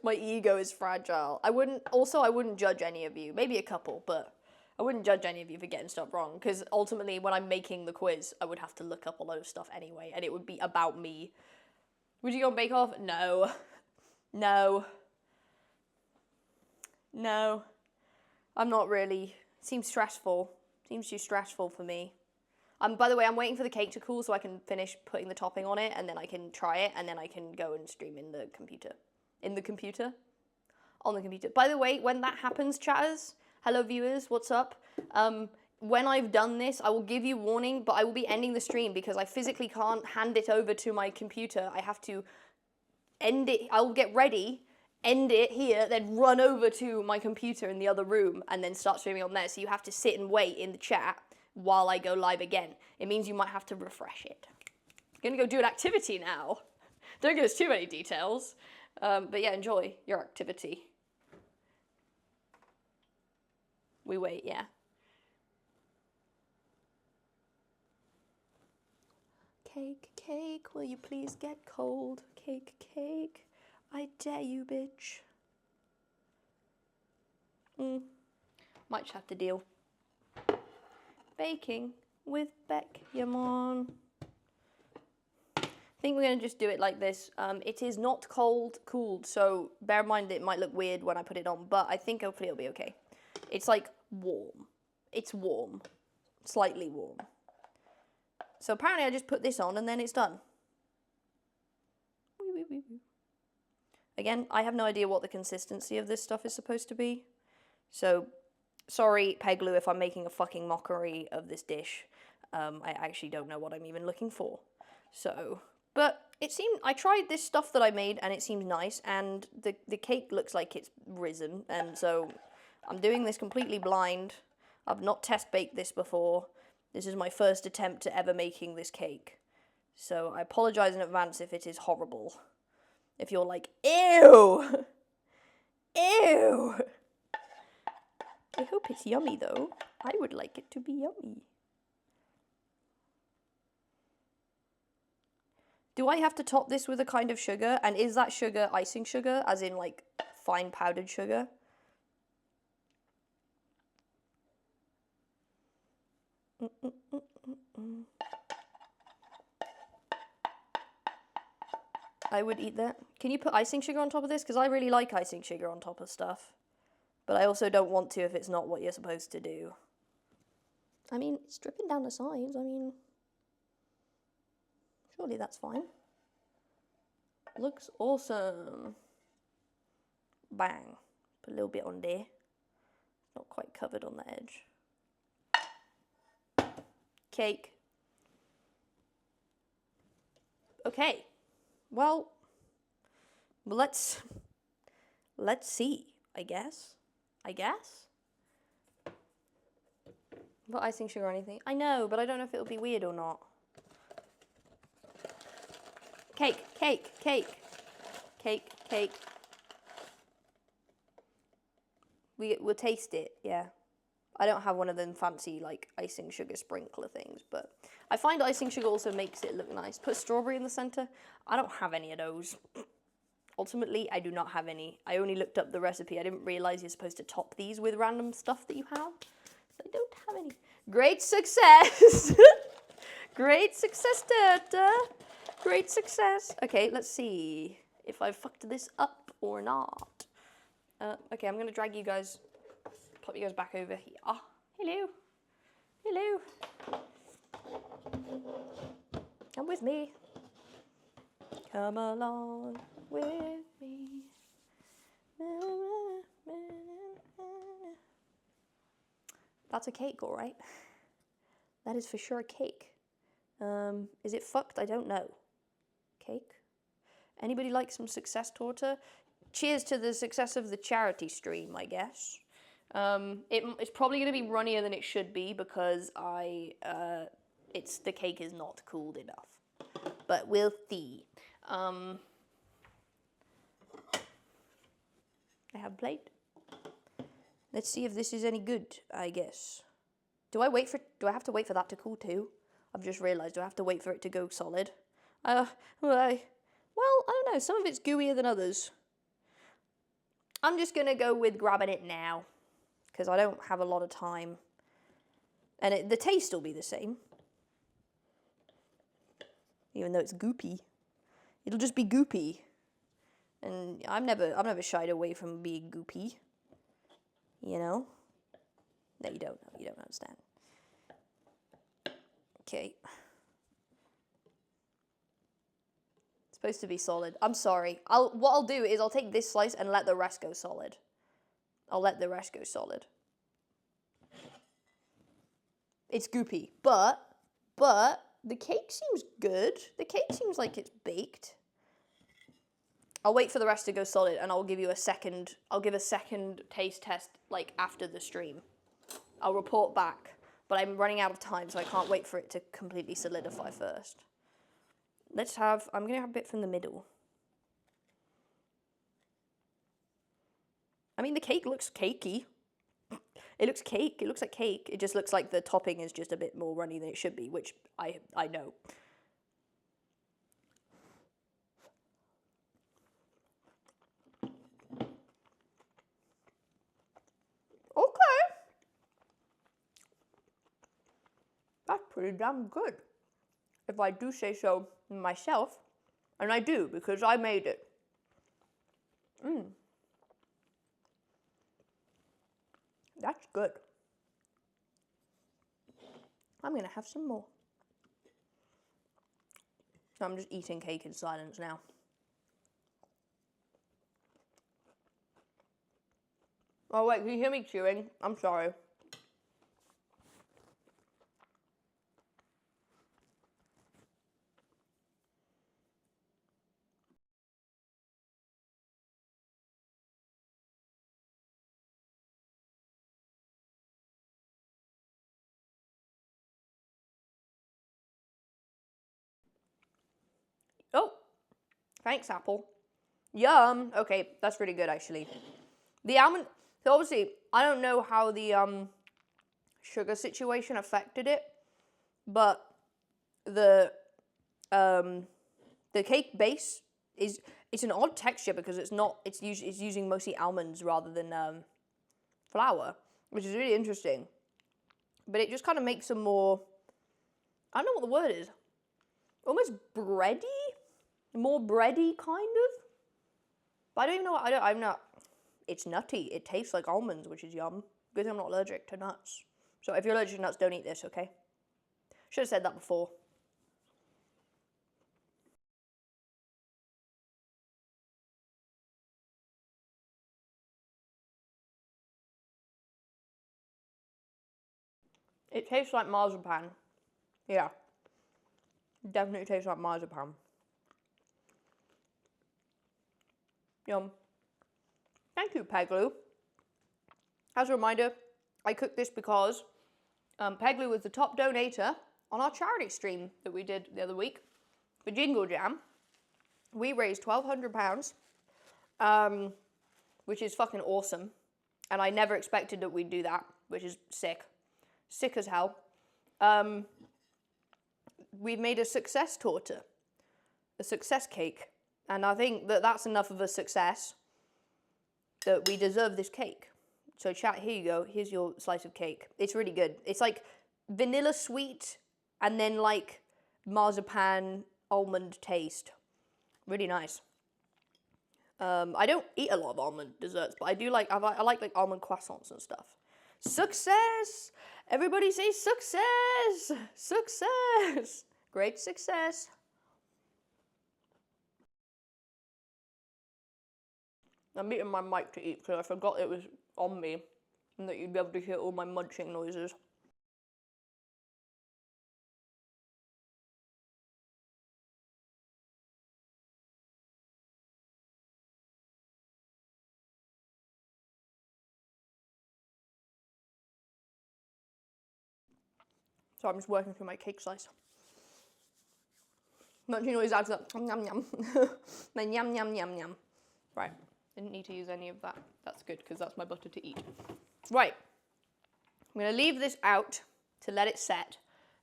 My ego is fragile. I wouldn't judge any of you. Maybe a couple, but I wouldn't judge any of you for getting stuff wrong, because ultimately when I'm making the quiz, I would have to look up a load of stuff anyway, and it would be about me. Would you go on Bake Off? No. No. No. I'm not really. Seems stressful. Seems too stressful for me. By the way, I'm waiting for the cake to cool so I can finish putting the topping on it, and then I can try it, and then I can go and stream in the computer. In the computer? On the computer. By the way, when that happens, chatters, hello viewers, what's up? When I've done this, I will give you warning, but I will be ending the stream because I physically can't hand it over to my computer. I have to end it. I'll get ready, end it here, then run over to my computer in the other room, and then start streaming on there. So you have to sit and wait in the chat while I go live again. It means you might have to refresh it. I'm gonna go do an activity now. Don't give us too many details. But yeah, enjoy your activity. We wait, yeah. Cake, cake, will you please get cold? Cake, cake, I dare you, bitch. Might just have to deal. Baking with Bekyamon. I think we're going to just do it like this. It is not cooled, so bear in mind that it might look weird when I put it on, but I think hopefully it'll be okay. It's like warm. It's warm. slightly warm. So apparently I just put this on and then it's done. Again, I have no idea what the consistency of this stuff is supposed to be. So, sorry, Peglu, if I'm making a fucking mockery of this dish. I actually don't know what I'm even looking for. So, but it seemed, I tried this stuff that I made and it seems nice, and the cake looks like it's risen, and so I'm doing this completely blind. I've not test baked this before. This is my first attempt at ever making this cake. So I apologize in advance if it is horrible. If you're like, ew! Ew! I hope it's yummy though. I would like it to be yummy. Do I have to top this with a kind of sugar? And is that sugar icing sugar, as in like fine powdered sugar? I would eat that. Can you put icing sugar on top of this? Because I really like icing sugar on top of stuff. But I also don't want to if it's not what you're supposed to do. I mean, it's dripping down the sides. I mean, surely that's fine. Looks awesome. Bang. Put a little bit on there. Not quite covered on the edge. Cake. Okay. Well, let's see, I guess. Not icing sugar or anything. I know, but I don't know if it'll be weird or not. Cake. We'll taste it, yeah. I don't have one of them fancy, like, icing sugar sprinkler things, but I find icing sugar also makes it look nice. Put strawberry in the center. I don't have any of those. Ultimately, I do not have any. I only looked up the recipe. I didn't realize you're supposed to top these with random stuff that you have. So I don't have any. Great success! Great success, Tata! Great success! Okay, let's see if I fucked this up or not. Okay, I'm gonna drag you guys, pop you guys back over here. Oh, hello. Come with me. Come along with me. That's a cake, all right. That is for sure a cake. Is it fucked? I don't know. Cake? Anybody like some success torta? Cheers to the success of the charity stream, I guess. It's probably going to be runnier than it should be because the cake is not cooled enough. But we'll see. I have a plate. Let's see if this is any good, I guess. Do I have to wait for that to cool too? I've just realised, do I have to wait for it to go solid? Well, I don't know. Some of it's gooier than others. I'm just going to go with grabbing it now, because I don't have a lot of time. And the taste will be the same. Even though it's goopy. It'll just be goopy. And I've never shied away from being goopy. You know? No, you don't know. You don't understand. Okay. Supposed to be solid. I'm sorry. What I'll do is I'll take this slice and let the rest go solid. It's goopy, but the cake seems good. The cake seems like it's baked. I'll wait for the rest to go solid and I'll give you a second taste test like after the stream. I'll report back, but I'm running out of time so I can't wait for it to completely solidify first. I'm going to have a bit from the middle. I mean, the cake looks cakey. It looks cake. It looks like cake. It just looks like the topping is just a bit more runny than it should be, which I know. Okay. That's pretty damn good. If I do say so myself, and I do because I made it. That's good. I'm gonna have some more. So I'm just eating cake in silence now. Oh wait, can you hear me chewing? I'm sorry. Oh, thanks, Apple. Yum. Okay, that's really good, actually. The almond, so obviously, I don't know how the sugar situation affected it, but the cake base it's an odd texture because it's using mostly almonds rather than flour, which is really interesting. But it just kind of makes them more, I don't know what the word is, almost bready, more bready kind of. But I don't even know what, I'm not, it's nutty. It tastes like almonds, which is yum. Because I'm not allergic to nuts. So if you're allergic to nuts, don't eat this, okay? Should have said that before. It tastes like marzipan. Yeah. Definitely tastes like marzipan. Yum. Thank you, Peglu. As a reminder, I cooked this because Peglu was the top donator on our charity stream that we did the other week for Jingle Jam. We raised £1,200, which is fucking awesome. And I never expected that we'd do that, which is sick. Sick as hell. We've made a success torta, a success cake. And I think that that's enough of a success that we deserve this cake. So chat, here you go. Here's your slice of cake. It's really good. It's like vanilla sweet and then like marzipan almond taste. Really nice. I don't eat a lot of almond desserts, but I do like, I like almond croissants and stuff. Success! Everybody say success! Success! Great success. I'm muting my mic to eat because I forgot it was on me and that you'd be able to hear all my munching noises. So I'm just working through my cake slice. Munching noise adds up. Yum yum. Then yum yum yum yum. Right. Didn't need to use any of that. That's good because that's my butter to eat. Right. I'm going to leave this out to let it set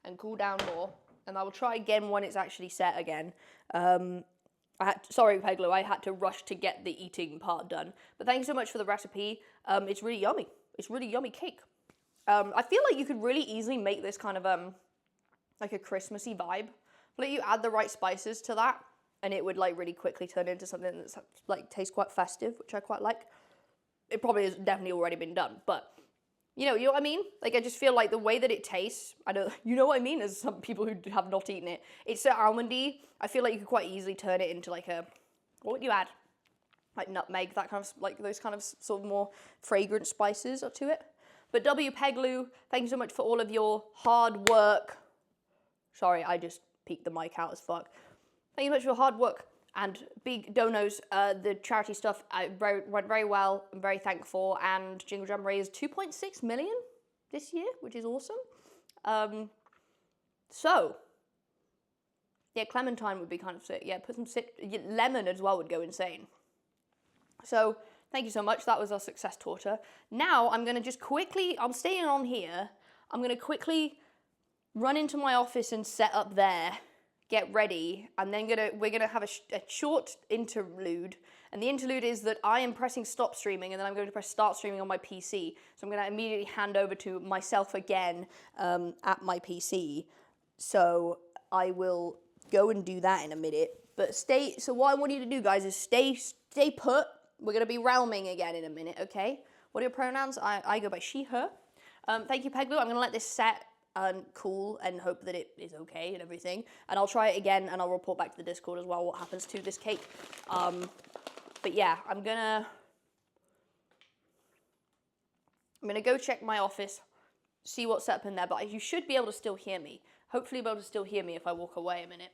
and cool down more. And I will try again when it's actually set again. Sorry, Peglo, I had to rush to get the eating part done. But thank you so much for the recipe. It's really yummy. It's really yummy cake. I feel like you could really easily make this kind of like a Christmassy vibe. Like you add the right spices to that, and it would like really quickly turn into something that's like tastes quite festive, which I quite like. It probably has definitely already been done, but you know what I mean? Like I just feel like the way that it tastes, I don't, you know what I mean? As some people who have not eaten it, it's so almondy. I feel like you could quite easily turn it into like a, what would you add? Like nutmeg, that kind of, like those kind of sort of more fragrant spices to it. But W. Peglu, thank you so much for all of your hard work. Sorry, I just peeked the mic out as fuck. Thank you so much for your hard work and big donos. The charity stuff went very well. I'm very thankful. And Jingle Jam raised 2.6 million this year, which is awesome. So, yeah, clementine would be kind of sick. Yeah, put some lemon as well would go insane. So, thank you so much. That was our success torta. Now, I'm going to just quickly, I'm staying on here. I'm going to quickly run into my office and set up there, get ready, and then we're gonna have a short interlude. And the interlude is that I am pressing stop streaming, and then I'm going to press start streaming on my PC. So I'm going to immediately hand over to myself again at my PC. So I will go and do that in a minute. But so what I want you to do, guys, is stay put. We're going to be realming again in a minute, okay? What are your pronouns? I go by she, her. Thank you, Peglu. I'm going to let this set. and cool and hope that it is okay and everything. And I'll try it again and I'll report back to the Discord as well what happens to this cake. But yeah, I'm gonna go check my office, see what's set up in there, but you should be able to still hear me. Hopefully be able to still hear me if I walk away a minute.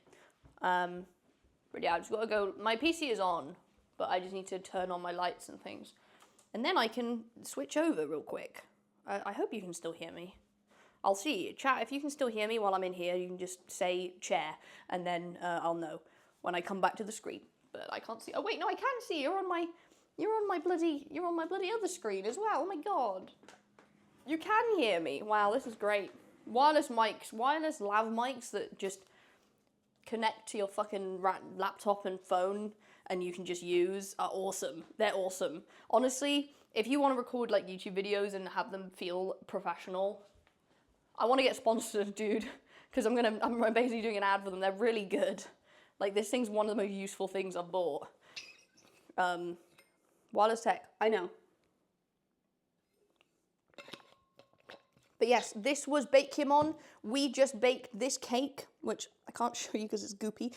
But yeah, I just gotta go, my PC is on, but I just need to turn on my lights and things. And then I can switch over real quick. I hope you can still hear me. I'll see. Chat, if you can still hear me while I'm in here, you can just say chair, and then I'll know when I come back to the screen. But I can't see. Oh wait, no, I can see. You're on my bloody other screen as well. Oh my god. You can hear me. Wow, this is great. Wireless mics, wireless lav mics that just connect to your fucking laptop and phone and you can just use are awesome. They're awesome. Honestly, if you want to record like YouTube videos and have them feel professional, I want to get sponsored, dude, because I'm basically doing an ad for them. They're really good. Like, this thing's one of the most useful things I've bought. Wireless tech, I know. But yes, this was Bekyamon. We just baked this cake, which I can't show you because it's goopy.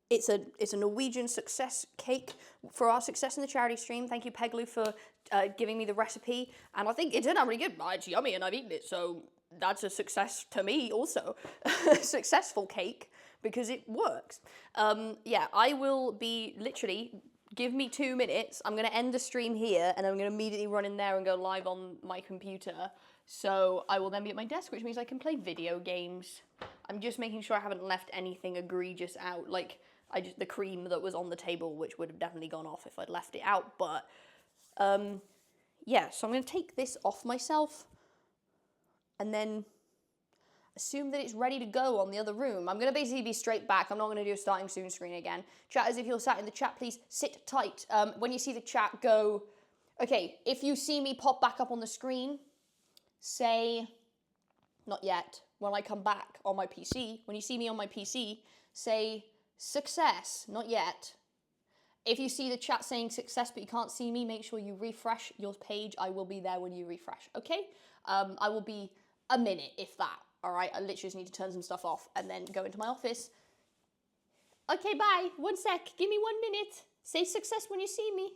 It's a Norwegian success cake for our success in the charity stream. Thank you, Peglu, for giving me the recipe. And I think it turned out really good. It's yummy and I've eaten it, so that's a success to me also. Successful cake, because it works. Yeah, I will be literally, give me 2 minutes. I'm going to end the stream here and I'm going to immediately run in there and go live on my computer. So I will then be at my desk, which means I can play video games. I'm just making sure I haven't left anything egregious out, like the cream that was on the table, which would have definitely gone off if I'd left it out. But yeah, so I'm going to take this off myself and then assume that it's ready to go on the other room. I'm going to basically be straight back. I'm not going to do a starting soon screen again. Chatters, if you're sat in the chat, please sit tight. When you see the chat go, okay, if you see me pop back up on the screen, say, not yet. When I come back on my PC, when you see me on my PC, say, success, not yet. If you see the chat saying success but you can't see me, make sure you refresh your page. I will be there when you refresh, okay? I will be a minute, if that, all right? I literally just need to turn some stuff off and then go into my office. Okay, bye. 1 sec. Give me 1 minute. Say success when you see me.